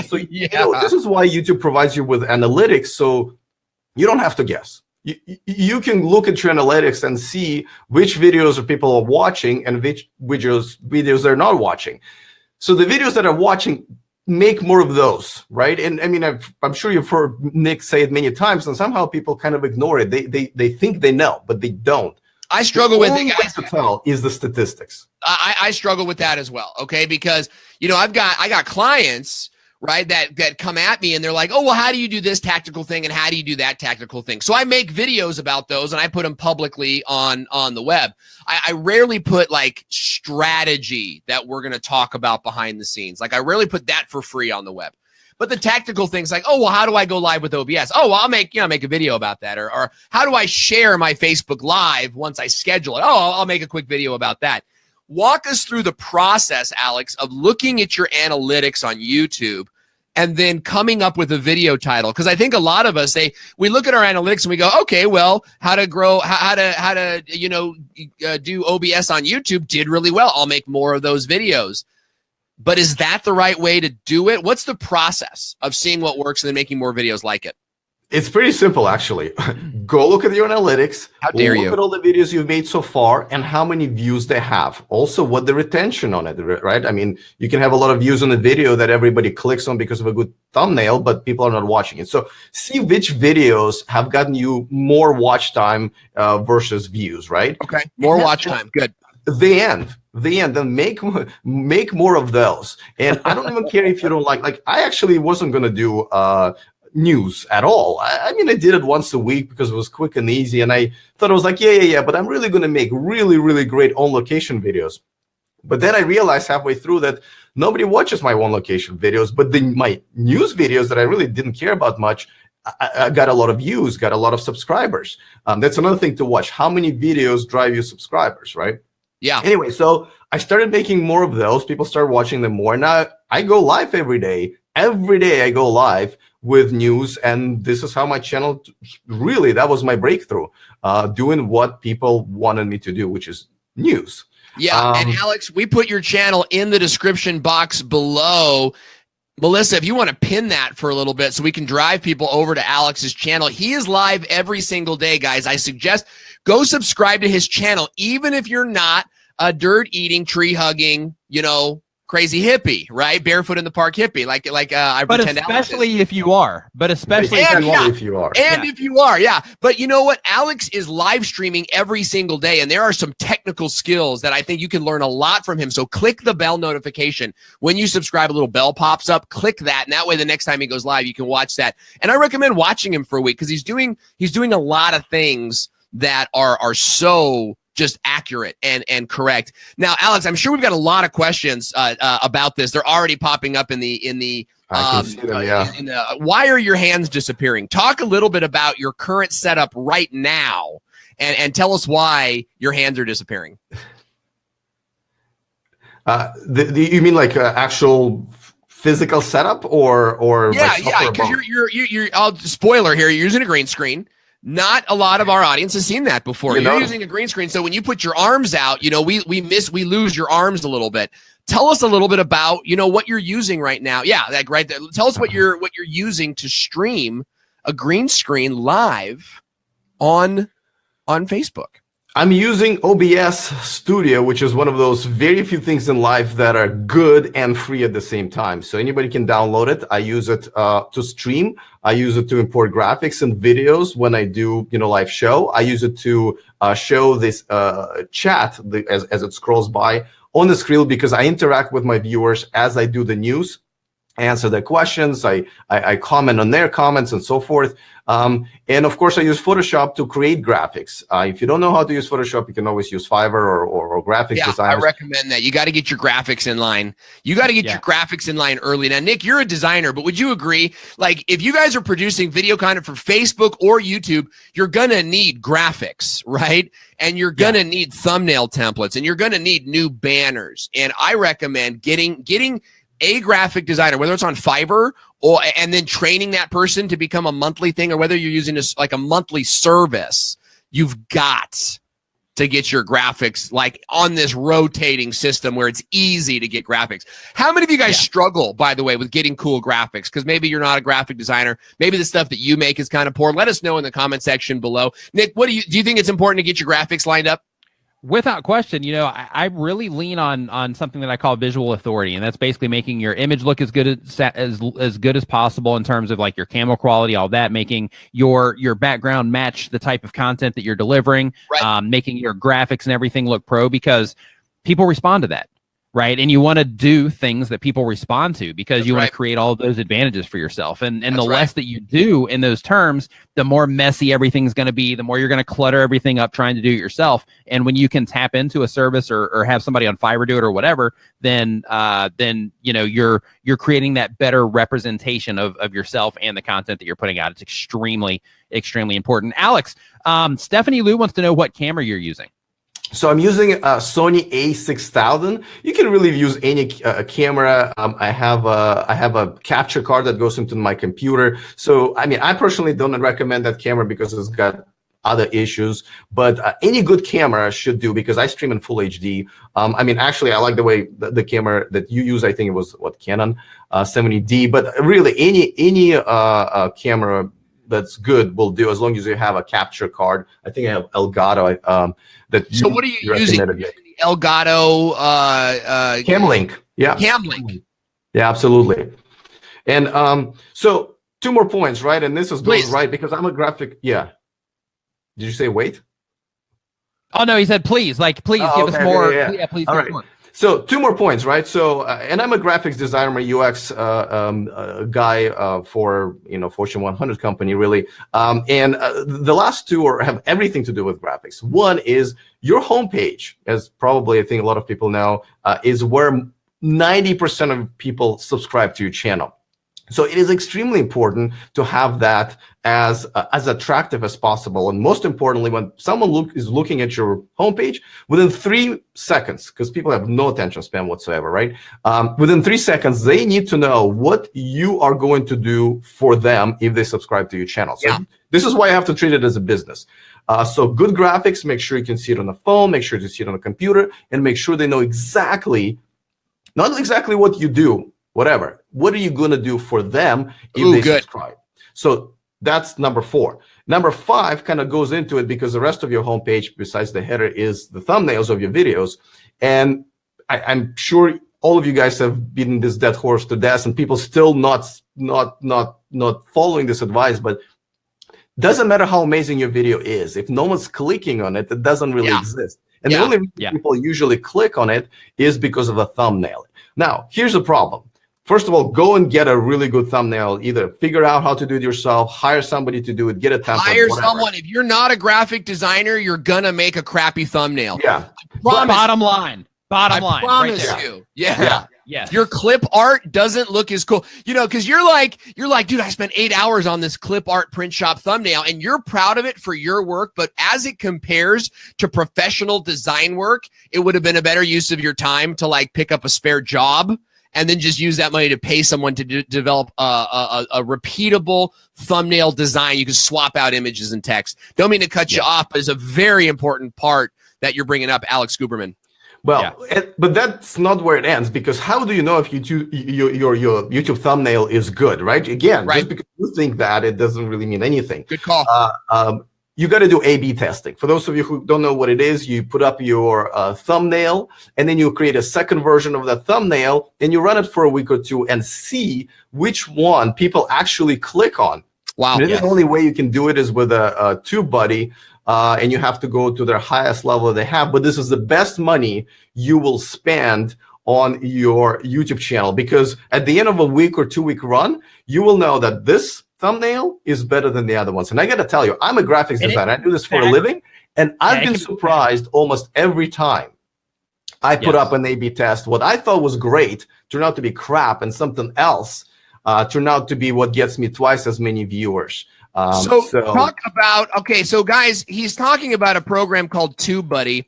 So this is why YouTube provides you with analytics, so you don't have to guess. You can look at your analytics and see which videos people are watching and which videos they're not watching. So the videos that are watching, make more of those, right? And I mean, I'm sure you've heard Nick say it many times, and somehow people kind of ignore it. They think they know, but they don't. I struggle with it, guys. To tell is the statistics. I struggle with that as well. Okay, because I got clients, right, that come at me and they're like, oh, well, how do you do this tactical thing and how do you do that tactical thing? So I make videos about those and I put them publicly on the web. I rarely put like strategy that we're going to talk about behind the scenes. Like I rarely put that for free on the web. But the tactical things like, oh, well, how do I go live with OBS? Oh, well, I'll make a video about that. Or how do I share my Facebook Live once I schedule it? Oh, I'll make a quick video about that. Walk us through the process, Alex, of looking at your analytics on YouTube and then coming up with a video title. Because I think a lot of us, we look at our analytics and we go, okay, well, how to do OBS on YouTube did really well. I'll make more of those videos. But is that the right way to do it? What's the process of seeing what works and then making more videos like it? It's pretty simple, actually. Go look at your analytics. How dare you? Look at all the videos you've made so far and how many views they have. Also, what the retention on it, right? I mean, you can have a lot of views on a video that everybody clicks on because of a good thumbnail, but people are not watching it. So see which videos have gotten you more watch time versus views, right? Okay, more watch time. Good. The end, then make more of those. And I don't even care if you don't like I actually wasn't going to do news at all. I mean, I did it once a week because it was quick and easy. And I thought I was like, yeah, but I'm really going to make really, really great on location videos. But then I realized halfway through that nobody watches my on location videos, but my news videos that I really didn't care about much, I got a lot of views, got a lot of subscribers. That's another thing to watch. How many videos drive you subscribers, right? Yeah. Anyway, so I started making more of those. People started watching them more. Now I go live every day. Every day I go live with news, and this is how my channel really, that was my breakthrough, doing what people wanted me to do, which is news. Yeah, and Alex, we put your channel in the description box below. Melissa, if you want to pin that for a little bit so we can drive people over to Alex's channel. He is live every single day, guys. I suggest go subscribe to his channel, even if you're not a dirt-eating, tree-hugging, crazy hippie, right? Barefoot in the park hippie, like I pretend. But especially if you are. But especially if you are. And if you are, yeah. But you know what? Alex is live streaming every single day, and there are some technical skills that I think you can learn a lot from him. So click the bell notification. When you subscribe, a little bell pops up. Click that, and that way the next time he goes live, you can watch that. And I recommend watching him for a week because he's doing a lot of things that are so just accurate and correct. Now, Alex, I'm sure we've got a lot of questions about this. They're already popping up in the I can see them, yeah. Why are your hands disappearing? Talk a little bit about your current setup right now and tell us why your hands are disappearing. You mean like actual physical setup or yeah, because you're spoiler here, you're using a green screen. Not a lot of our audience has seen that before. You're using a green screen, so when you put your arms out, we lose your arms a little bit. Tell us a little bit about what you're using right now. Yeah, like right there. Tell us what you're using to stream a green screen live on Facebook. I'm using OBS Studio, which is one of those very few things in life that are good and free at the same time. So anybody can download it. I use it to stream. I use it to import graphics and videos when I do, live show. I use it to show this chat as it scrolls by on the screen because I interact with my viewers as I do the news. answer their questions. I comment on their comments and so forth. And of course, I use Photoshop to create graphics. If you don't know how to use Photoshop, you can always use Fiverr or graphics designers. I recommend that. You got to get your graphics in line. You got to get your graphics in line early. Now, Nick, you're a designer, but would you agree? Like, if you guys are producing video content for Facebook or YouTube, you're going to need graphics, right? And you're going to need thumbnail templates, and you're going to need new banners. And I recommend getting a graphic designer, whether it's on Fiverr and then training that person to become a monthly thing, or whether you're using this like a monthly service. You've got to get your graphics like on this rotating system where it's easy to get graphics. How many of you guys struggle, by the way, with getting cool graphics? Because maybe you're not a graphic designer. Maybe the stuff that you make is kind of poor. Let us know in the comment section below. Nick, do you think it's important to get your graphics lined up? Without question, you know, I really lean on something that I call visual authority, and that's basically making your image look as good as possible in terms of like your camera quality, all that, making your background match the type of content that you're delivering, making your graphics and everything look pro, because people respond to that, right? And you want to do things that people respond to, because you want to create all of those advantages for yourself. And the less that you do in those terms, the more messy everything's going to be, the more you're going to clutter everything up trying to do it yourself. And when you can tap into a service or have somebody on Fiverr do it or whatever, then you know, you're creating that better representation of yourself and the content that you're putting out. It's extremely, extremely important. Alex, Stephanie Lou wants to know what camera you're using. So I'm using a Sony a6000. You can really use any camera. I have a capture card that goes into my computer. So I mean, I personally don't recommend that camera because it's got other issues. But any good camera should do, because I stream in full HD. I mean, actually, I like the way the camera that you use. I think it was Canon 70D. But really, any camera that's good will do, as long as you have a capture card. I think I have Elgato. So what are you using? Elgato Camlink. Yeah. Camlink. Yeah, absolutely. And so 2 more points, right? And this is goes right because I'm a graphic. Yeah. Did you say wait? Oh no, he said please. Like please give us more. Yeah, please. All right. More. So 2 more points, right? So, and I'm a graphics designer, I'm a UX guy for, you know, Fortune 100 company, really. And the last 2 have everything to do with graphics. One is your homepage, as probably I think a lot of people know, is where 90% of people subscribe to your channel. So it is extremely important to have that as attractive as possible. And most importantly, when someone is looking at your homepage, within 3 seconds, because people have no attention span whatsoever, right? Within 3 seconds, they need to know what you are going to do for them if they subscribe to your channel. So this is why I have to treat it as a business. So good graphics, make sure you can see it on the phone, make sure you see it on a computer, and make sure they know exactly, not exactly what you do, whatever. What are you going to do for them if they subscribe? So that's number 4. Number 5 kind of goes into it because the rest of your homepage, besides the header, is the thumbnails of your videos. And I'm sure all of you guys have beaten this dead horse to death, and people still not following this advice. But doesn't matter how amazing your video is, if no one's clicking on it, it doesn't really exist. And the only reason people usually click on it is because of a thumbnail. Now, here's the problem. First of all, go and get a really good thumbnail. Either figure out how to do it yourself, hire somebody to do it, get a template. Hire someone. If you're not a graphic designer, you're gonna make a crappy thumbnail. Yeah. Bottom line. I promise you. Yeah. Your clip art doesn't look as cool. You know, because you're like, dude, I spent 8 hours on this clip art print shop thumbnail, and you're proud of it for your work. But as it compares to professional design work, it would have been a better use of your time to like pick up a spare job and then just use that money to pay someone to develop a repeatable thumbnail design. You can swap out images and text. Don't mean to cut you off, but it's a very important part that you're bringing up, Alex Guberman. Well, but that's not where it ends, because how do you know if your YouTube thumbnail is good, right? Again, just because you think that, it doesn't really mean anything. Good call. You got to do A/B testing. For those of you who don't know what it is, you put up your thumbnail, and then you create a second version of that thumbnail, and you run it for a week or 2 and see which one people actually click on. Wow. The only way you can do it is with a TubeBuddy, and you have to go to their highest level they have. But this is the best money you will spend on your YouTube channel, because at the end of a week or 2-week run, you will know that this thumbnail is better than the other ones. And I got to tell you, I'm a graphics designer. I do this for a living, and I've been surprised almost every time I put up an A/B test. What I thought was great turned out to be crap, and something else turned out to be what gets me twice as many viewers. So talk about, okay, so guys, he's talking about a program called TubeBuddy,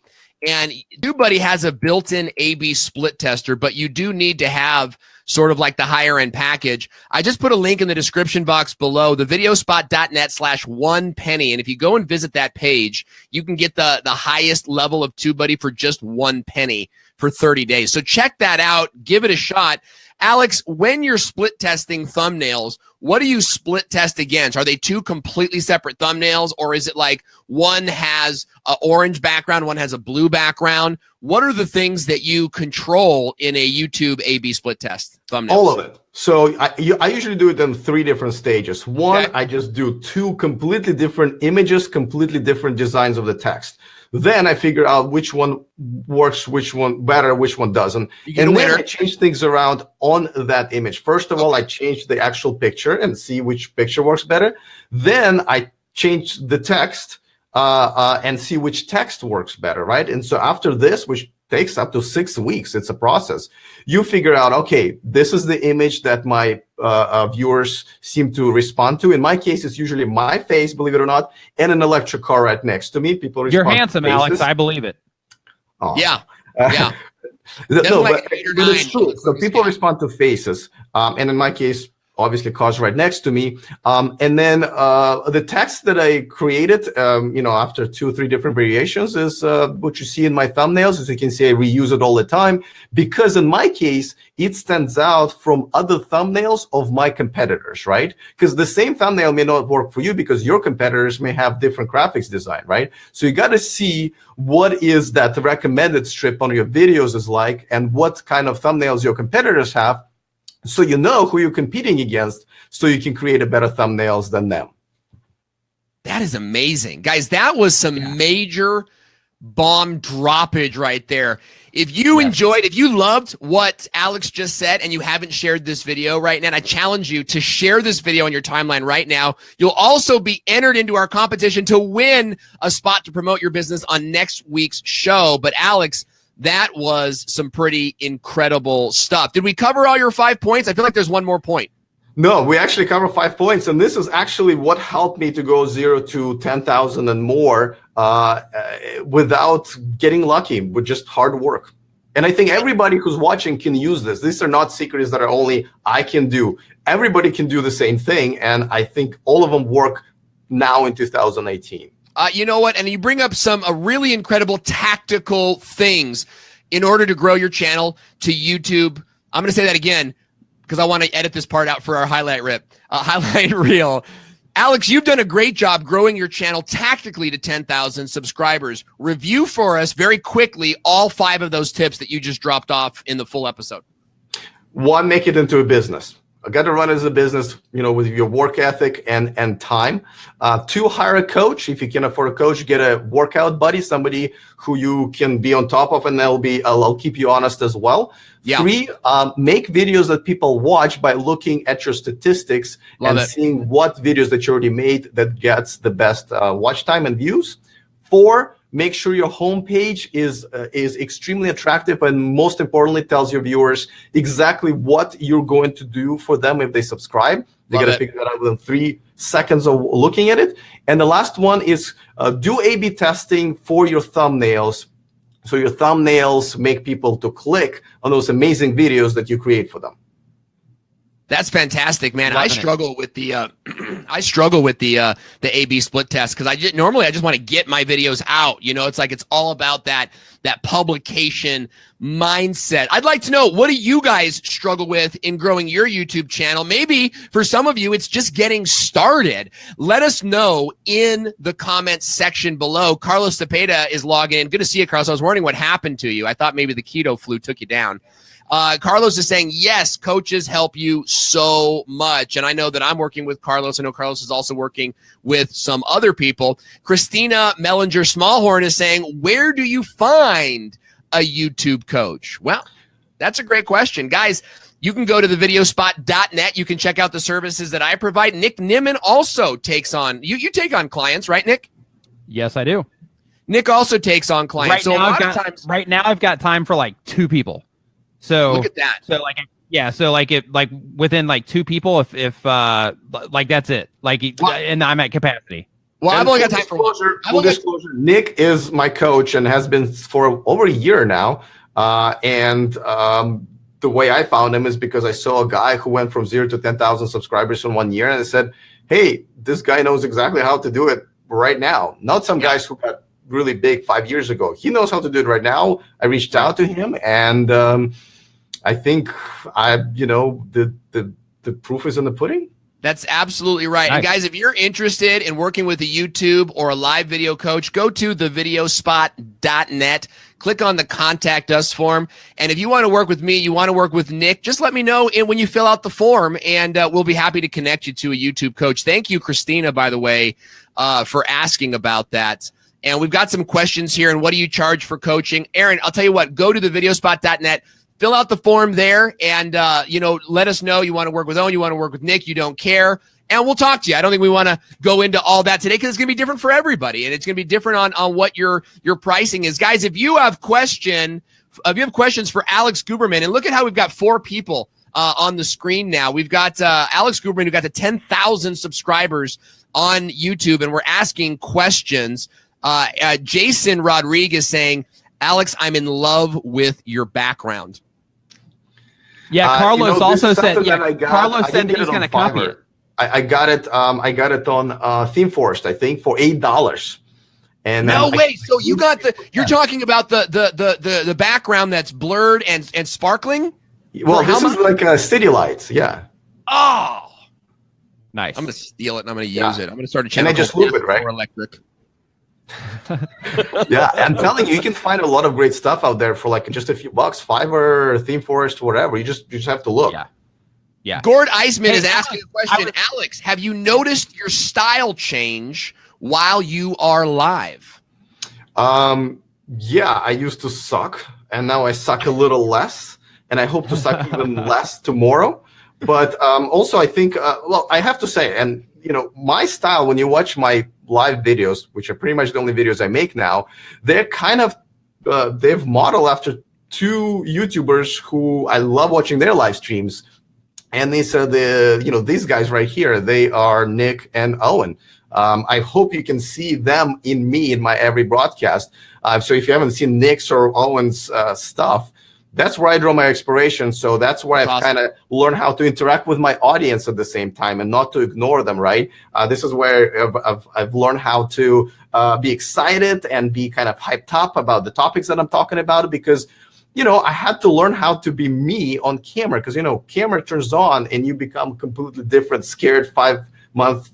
and TubeBuddy has a built-in A/B split tester, but you do need to have sort of like the higher end package. I just put a link in the description box below, thevideospot.net/1 penny. And if you go and visit that page, you can get the highest level of TubeBuddy for just 1 penny for 30 days. So check that out. Give it a shot. Alex, when you're split testing thumbnails, what do you split test against? Are they two completely separate thumbnails, or is it like one has an orange background, one has a blue background? What are the things that you control in a YouTube A/B split test thumbnails? All of it. So I usually do it in 3 different stages. One, I just do 2 completely different images, completely different designs of the text. Then I figure out which one works, which one better, which one doesn't. And then I change things around on that image. First of all, I change the actual picture and see which picture works better. Then I change the text and see which text works better, right? And so after this, which takes up to 6 weeks, it's a process, you figure out, okay, this is the image that my viewers seem to respond to. In my case, it's usually my face, believe it or not, and an electric car right next to me. People respond. You're handsome, to Alex. I believe it. Oh. Yeah. Yeah. No, but it's true. So people respond to faces. And in my case, obviously cars right next to me. And then the text that I created, after 2 or 3 different variations is what you see in my thumbnails. As you can see, I reuse it all the time because in my case, it stands out from other thumbnails of my competitors, right? Because the same thumbnail may not work for you because your competitors may have different graphics design, right? So you got to see what is that recommended strip on your videos is like and what kind of thumbnails your competitors have, so you know who you're competing against, so you can create a better thumbnails than them. That is amazing. Guys, that was some major bomb droppage right there. If you enjoyed, if you loved what Alex just said and you haven't shared this video right now, I challenge you to share this video on your timeline right now. You'll also be entered into our competition to win a spot to promote your business on next week's show. But Alex, that was some pretty incredible stuff. Did we cover all your 5 points? I feel like there's one more point. No, we actually covered 5 points. And this is actually what helped me to go 0 to 10,000 and more without getting lucky, with just hard work. And I think everybody who's watching can use this. These are not secrets that are only I can do. Everybody can do the same thing. And I think all of them work now in 2018. You know what? And you bring up some really incredible tactical things in order to grow your channel to YouTube. I'm going to say that again because I want to edit this part out for our highlight reel. Alex, you've done a great job growing your channel tactically to 10,000 subscribers. Review for us very quickly all 5 of those tips that you just dropped off in the full episode. 1, make it into a business. I got to run as a business, with your work ethic and time. 2, hire a coach. If you can afford a coach, get a workout buddy, somebody who you can be on top of, and I'll keep you honest as well. Yeah. 3, make videos that people watch by looking at your statistics seeing what videos that you already made that gets the best watch time and views. 4, make sure your homepage is extremely attractive and most importantly tells your viewers exactly what you're going to do for them if they subscribe. They got to figure that out within 3 seconds of looking at it. And the last one is do A/B testing for your thumbnails, so your thumbnails make people to click on those amazing videos that you create for them. That's fantastic, man. I struggle with the A/B split test because I just want to get my videos out. It's like it's all about that publication mindset. I'd like to know, what do you guys struggle with in growing your YouTube channel? Maybe for some of you, it's just getting started. Let us know in the comments section below. Carlos Cepeda is logging in. Good to see you, Carlos. I was wondering what happened to you. I thought maybe the keto flu took you down. Carlos is saying, yes, coaches help you so much. And I know that I'm working with Carlos. I know Carlos is also working with some other people. Christina Mellinger Smallhorn is saying, where do you find a YouTube coach? Well, That's a great question. Guys, you can go to thevideospot.net. You can check out the services that I provide. Nick Nimmin also takes on, you take on clients, right, Nick? Yes, I do. Nick also takes on clients. Right now I've got time for like 2 people. So look at that. So like within like 2 people, if like that's it. Like, and I'm at capacity. Well, and I've only got time for one. Full disclosure, Nick is my coach and has been for over a year now. The way I found him is because I saw a guy who went from 0 to 10,000 subscribers in 1 year, and I said, "Hey, this guy knows exactly how to do it right now." Not some guys who got really big 5 years ago. He knows how to do it right now. I reached out to him, and I think the proof is in the pudding. That's absolutely right. Nice. And guys, if you're interested in working with a YouTube or a live video coach, go to thevideospot.net. Click on the Contact Us form. And if you want to work with me, you want to work with Nick, just let me know when you fill out the form, and we'll be happy to connect you to a YouTube coach. Thank you, Christina, by the way, for asking about that. And we've got some questions here. And what do you charge for coaching? Aaron, I'll tell you what, go to thevideospot.net. Fill out the form there, and let us know you want to work with Owen, you want to work with Nick, you don't care, and we'll talk to you. I don't think we want to go into all that today because it's going to be different for everybody, and it's going to be different on what your pricing is. Guys, if you have questions for Alex Guberman, and look at how we've got 4 people on the screen now. We've got Alex Guberman, who got to 10,000 subscribers on YouTube, and we're asking questions. Jason Rodriguez saying, Alex, I'm in love with your background. Yeah, Carlos also said. Yeah, Carlos said that he's going to copy it. I got it. I got it on ThemeForest, I think, for $8. And no way. So you got you're talking about the background that's blurred and sparkling. Well, this is like city lights. Yeah. Oh, nice. I'm going to steal it and I'm going to use it. I'm going to start a channel. And I just loop it, right? Electric. Yeah, I'm telling you, you can find a lot of great stuff out there for like just a few bucks, Fiverr, ThemeForest, whatever. You just have to look. Yeah. Gord Eisman is asking a question. Alex, have you noticed your style change while you are live? Yeah, I used to suck, and now I suck a little less, and I hope to suck even less tomorrow. But also, I think, I have to say, and my style, when you watch my live videos, which are pretty much the only videos I make now, they're kind of they've modeled after 2 YouTubers who I love watching their live streams, and these are these guys right here. They are Nick and Owen. I hope you can see them in me in my every broadcast. So if you haven't seen Nick's or Owen's stuff, that's where I draw my inspiration. So that's where I've kind of learned how to interact with my audience at the same time and not to ignore them, right? This is where I've learned how to be excited and be kind of hyped up about the topics that I'm talking about, because, I had to learn how to be me on camera, because, camera turns on and you become completely different, scared 5-month,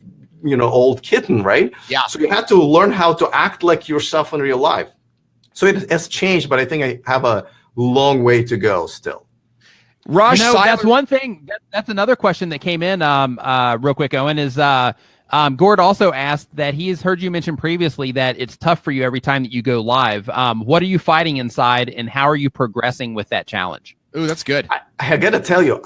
old kitten, right? Yeah. So you had to learn how to act like yourself in real life. So it has changed, but I think I have a long way to go still. Raj, that's one thing. That's another question that came in real quick, Owen, is Gord also asked that he has heard you mention previously that it's tough for you every time that you go live. What are you fighting inside, and how are you progressing with that challenge? Ooh, that's good. I got to tell you,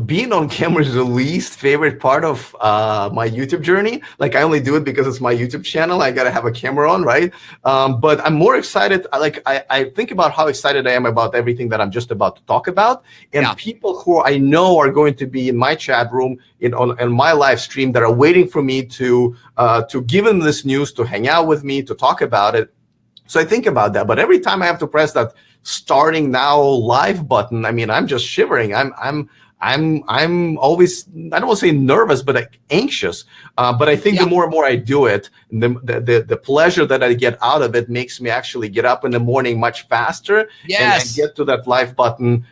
being on camera is the least favorite part of my YouTube journey. Like, I only do it because it's my YouTube channel. I got to have a camera on, right? But I'm more excited. I think about how excited I am about everything that I'm just about to talk about. And people who I know are going to be in my chat room, on my live stream, that are waiting for me to give them this news, to hang out with me, to talk about it. So I think about that. But every time I have to press that starting now live button, I mean, I'm just shivering. I'm always, I don't want to say nervous, but anxious. But I think the more and more I do it, the pleasure that I get out of it makes me actually get up in the morning much faster and get to that live button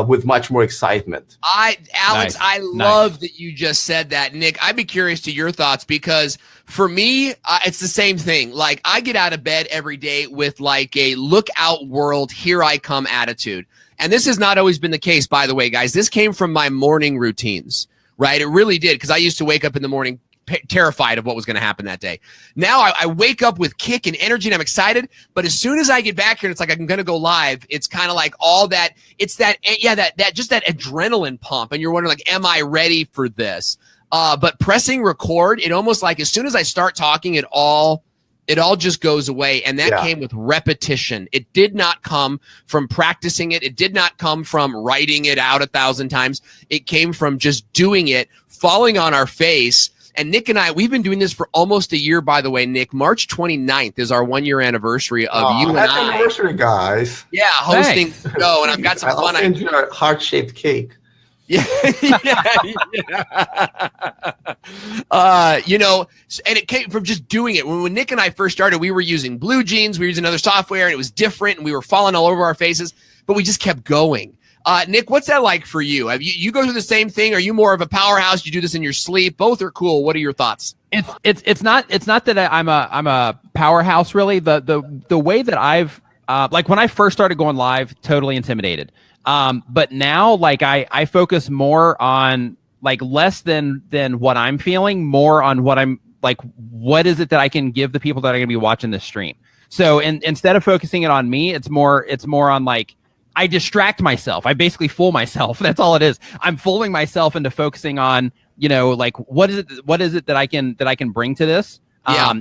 with much more excitement. Alex, I love that you just said that. Nick, I'd be curious to your thoughts, because for me, it's the same thing. Like, I get out of bed every day with like a look out world, here I come attitude. And this has not always been the case, by the way, guys. This came from my morning routines, right? It really did, because I used to wake up in the morning terrified of what was going to happen that day. Now I wake up with kick and energy and I'm excited. But as soon as I get back here and it's like I'm going to go live, it's kind of like all that. It's that just that adrenaline pump. And you're wondering, like, am I ready for this? But pressing record, it almost like as soon as I start talking, it all just goes away. And that came with repetition. It did not come from practicing it. It did not come from writing it out 1,000 times. It came from just doing it, falling on our face. And Nick and I, we've been doing this for almost a year, by the way, Nick. March 29th is our 1 year annivery of you and I. Happy anniversary, guys. Yeah, hosting the show. And I've got some fun. I'll send you a heart-shaped cake. Yeah. You know, and it came from just doing it. When Nick and I first started, we were using Blue Jeans, we were using other software, and it was different, and we were falling all over our faces, but we just kept going. Nick, what's that like for you? Have you go through the same thing? Are you more of a powerhouse? You do this in your sleep? Both are cool. What are your thoughts? It's not that I'm a powerhouse, really. The way that I've like when I first started going live, totally intimidated. But now, like, I focus more on, like, less than what I'm feeling, more on what I'm like, what is it that I can give the people that are going to be watching this stream? So instead of focusing it on me, it's more on, like, I distract myself. I basically fool myself. That's all it is. I'm fooling myself into focusing on, you know, like, what is it that I can bring to this?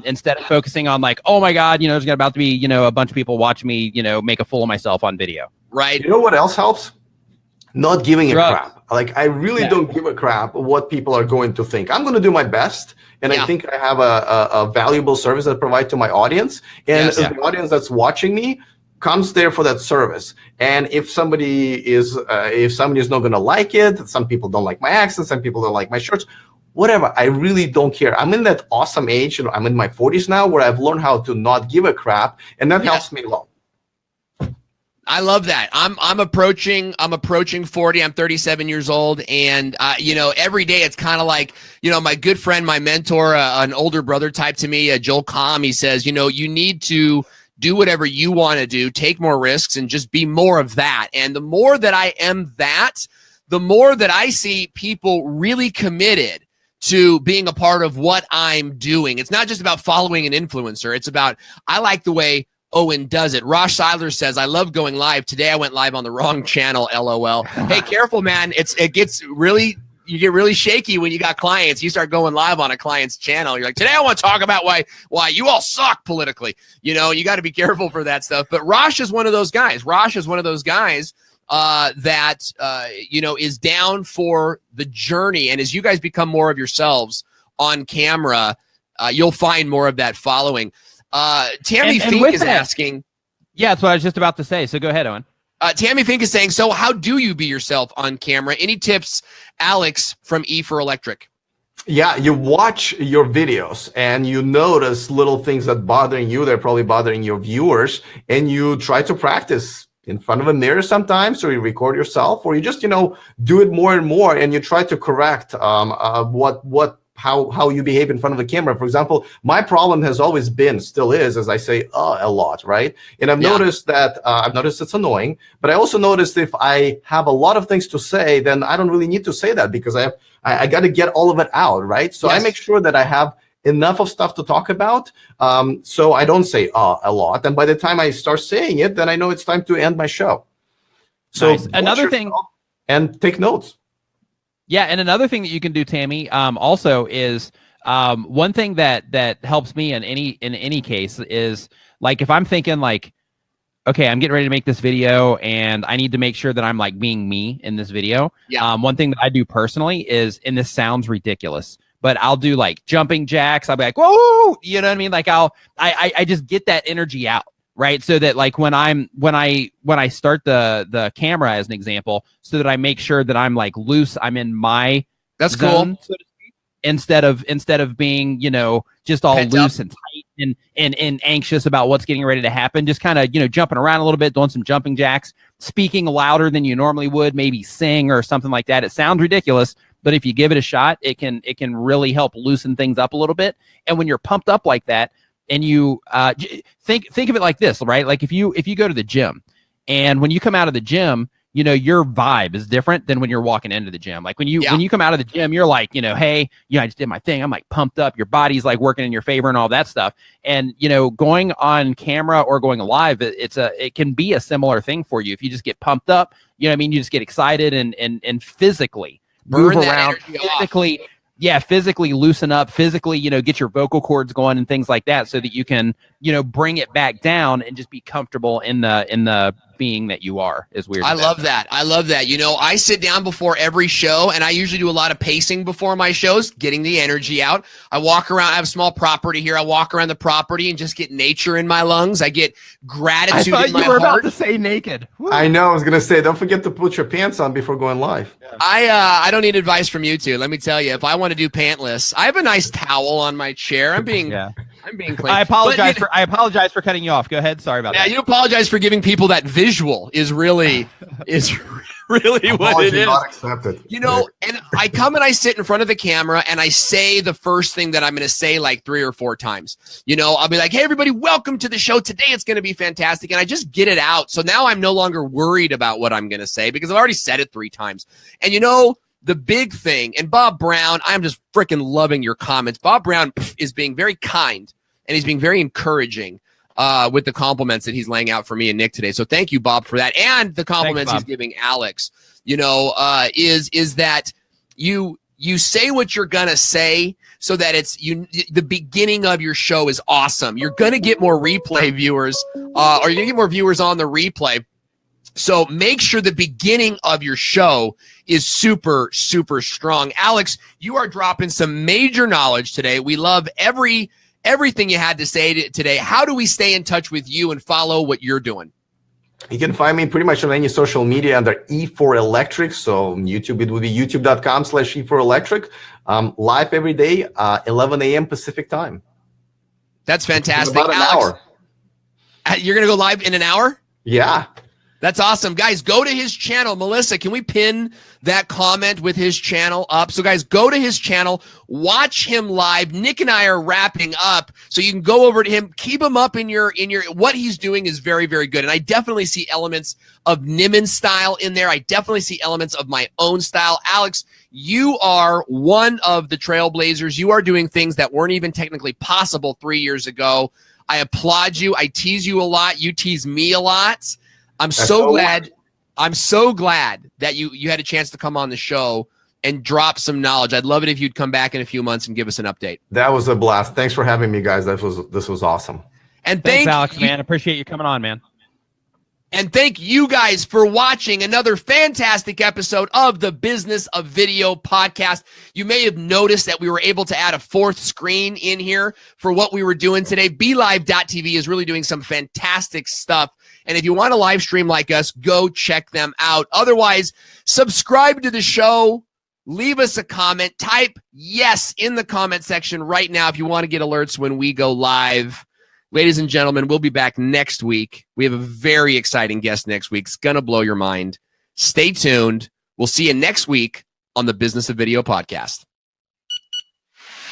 Instead of focusing on, like, oh my God, you know, there's about to be, you know, a bunch of people watching me, you know, make a fool of myself on video. Right. You know what else helps? Not giving a crap. Like, I really don't give a crap what people are going to think. I'm going to do my best. And I think I have a valuable service that I provide to my audience. And the audience that's watching me comes there for that service. And if somebody is not going to like it, some people don't like my accent, some people don't like my shirts, whatever, I really don't care. I'm in that awesome age, you know, I'm in my 40s now, where I've learned how to not give a crap, and that helps me a lot. I love that. I'm approaching 40. I'm 37 years old. And, you know, every day it's kind of like, you know, my good friend, my mentor, an older brother type to me, Joel Comm, he says, you know, you need to do whatever you want to do, take more risks, and just be more of that. And the more that I am that, the more that I see people really committed to being a part of what I'm doing. It's not just about following an influencer. It's about, I like the way Owen does it. Rosh Seiler says, I love going live. Today I went live on the wrong channel, LOL. Hey, careful, man. It gets really, you get really shaky when you got clients. You start going live on a client's channel. You're like, today I want to talk about why you all suck politically. You know, you got to be careful for that stuff. But Rosh is one of those guys. Rosh is one of those guys that, you know, is down for the journey. And as you guys become more of yourselves on camera, you'll find more of that following. Tammy Fink is asking. Yeah, that's what I was just about to say. So go ahead, Owen. Tammy Fink is saying, so how do you be yourself on camera? Any tips, Alex from E for Electric? Yeah, you watch your videos and you notice little things that bothering you. They're probably bothering your viewers, and you try to practice in front of a mirror sometimes, or you record yourself, or you just, you know, do it more and more, and you try to correct how you behave in front of the camera. For example, my problem has always been, still is, as I say a lot, right? And I've noticed that it's annoying, but I also noticed if I have a lot of things to say, then I don't really need to say that, because I got to get all of it out, right? So I make sure that I have enough of stuff to talk about, so I don't say a lot. And by the time I start saying it, then I know it's time to end my show. So another thing, and take notes. Yeah, and another thing that you can do, Tammy, also is one thing that helps me in any case is, like, if I'm thinking, like, okay, I'm getting ready to make this video and I need to make sure that I'm, like, being me in this video. Yeah. One thing that I do personally is, and this sounds ridiculous, but I'll do, like, jumping jacks. I'll be like, whoa, you know what I mean? Like, I just get that energy out. Right. So that, like, when I start the camera, as an example, so that I make sure that I'm, like, loose, I'm in my zone, so to speak, instead of being, you know, just all loose and tight and anxious about what's getting ready to happen, just kind of, you know, jumping around a little bit, doing some jumping jacks, speaking louder than you normally would, maybe sing or something like that. It sounds ridiculous, but if you give it a shot, it can really help loosen things up a little bit. And when you're pumped up like that, and you think of it like this, right? Like if you go to the gym, and when you come out of the gym, your vibe is different than when you're walking into the gym. Like when you come out of the gym, you're like, hey, I just did my thing. I'm like pumped up. Your body's like working in your favor and all that stuff. And, going on camera or going live, it can be a similar thing for you. If you just get pumped up, you just get excited and physically move around, physically loosen up, physically, get your vocal cords going and things like that so that you can, bring it back down and just be comfortable in the being that you are. Is weird. I love that. I sit down before every show and I usually do a lot of pacing before my shows, getting the energy out. I walk around. I have a small property here. I walk around the property and just get nature in my lungs. I get gratitude in my heart. You were about to say naked. Woo. I know. I was going to say, don't forget to put your pants on before going live. Yeah. I don't need advice from you two. Let me tell you, if I want to do pantless, I have a nice towel on my chair. I'm being clean. I apologize for cutting you off. Go ahead. Sorry about that. Yeah, you apologize for giving people that visual is really what it is. Not accepted. And I come and I sit in front of the camera and I say the first thing that I'm going to say like 3 or 4 times. I'll be like, hey, everybody, welcome to the show. Today it's going to be fantastic. And I just get it out. So now I'm no longer worried about what I'm going to say because I've already said it 3 times. And the big thing, and Bob Brown, I'm just freaking loving your comments. Bob Brown is being very kind and he's being very encouraging with the compliments that he's laying out for me and Nick today. So thank you, Bob, for that. And the compliments he's giving Alex, is that you say what you're going to say so that it's the beginning of your show is awesome. You're going to get more replay viewers or you're going to get more viewers on the replay. So make sure the beginning of your show is super, super strong. Alex, you are dropping some major knowledge today. We love everything you had to say today. How do we stay in touch with you and follow what you're doing? You can find me pretty much on any social media under E4Electric. So YouTube, it would be youtube.com/E4Electric. Live every day, 11 a.m. Pacific time. That's fantastic. About an hour. You're going to go live in an hour? Yeah. That's awesome. Guys, go to his channel. Melissa, can we pin that comment with his channel up? So, guys, go to his channel. Watch him live. Nick and I are wrapping up, so you can go over to him. Keep him up in your what he's doing is very, very good. And I definitely see elements of Niman's style in there. I definitely see elements of my own style. Alex, you are one of the trailblazers. You are doing things that weren't even technically possible 3 years ago. I applaud you. I tease you a lot. You tease me a lot. I'm so glad that you had a chance to come on the show and drop some knowledge. I'd love it if you'd come back in a few months and give us an update. That was a blast. Thanks for having me, guys. This was awesome. And thanks, Alex, man. Appreciate you coming on, man. And thank you guys for watching another fantastic episode of the Business of Video podcast. You may have noticed that we were able to add a 4th screen in here for what we were doing today. BeLive.tv is really doing some fantastic stuff. And if you want to live stream like us, go check them out. Otherwise, subscribe to the show. Leave us a comment. Type yes in the comment section right now if you want to get alerts when we go live. Ladies and gentlemen, we'll be back next week. We have a very exciting guest next week. It's going to blow your mind. Stay tuned. We'll see you next week on the Business of Video podcast.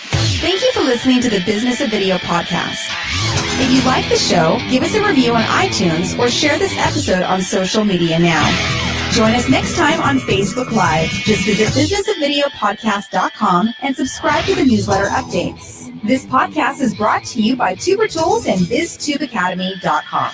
Thank you for listening to the Business of Video podcast. If you like the show, give us a review on iTunes or share this episode on social media now. Join us next time on Facebook Live. Just visit businessofvideopodcast.com and subscribe to the newsletter updates. This podcast is brought to you by Tuber Tools and BizTubeAcademy.com.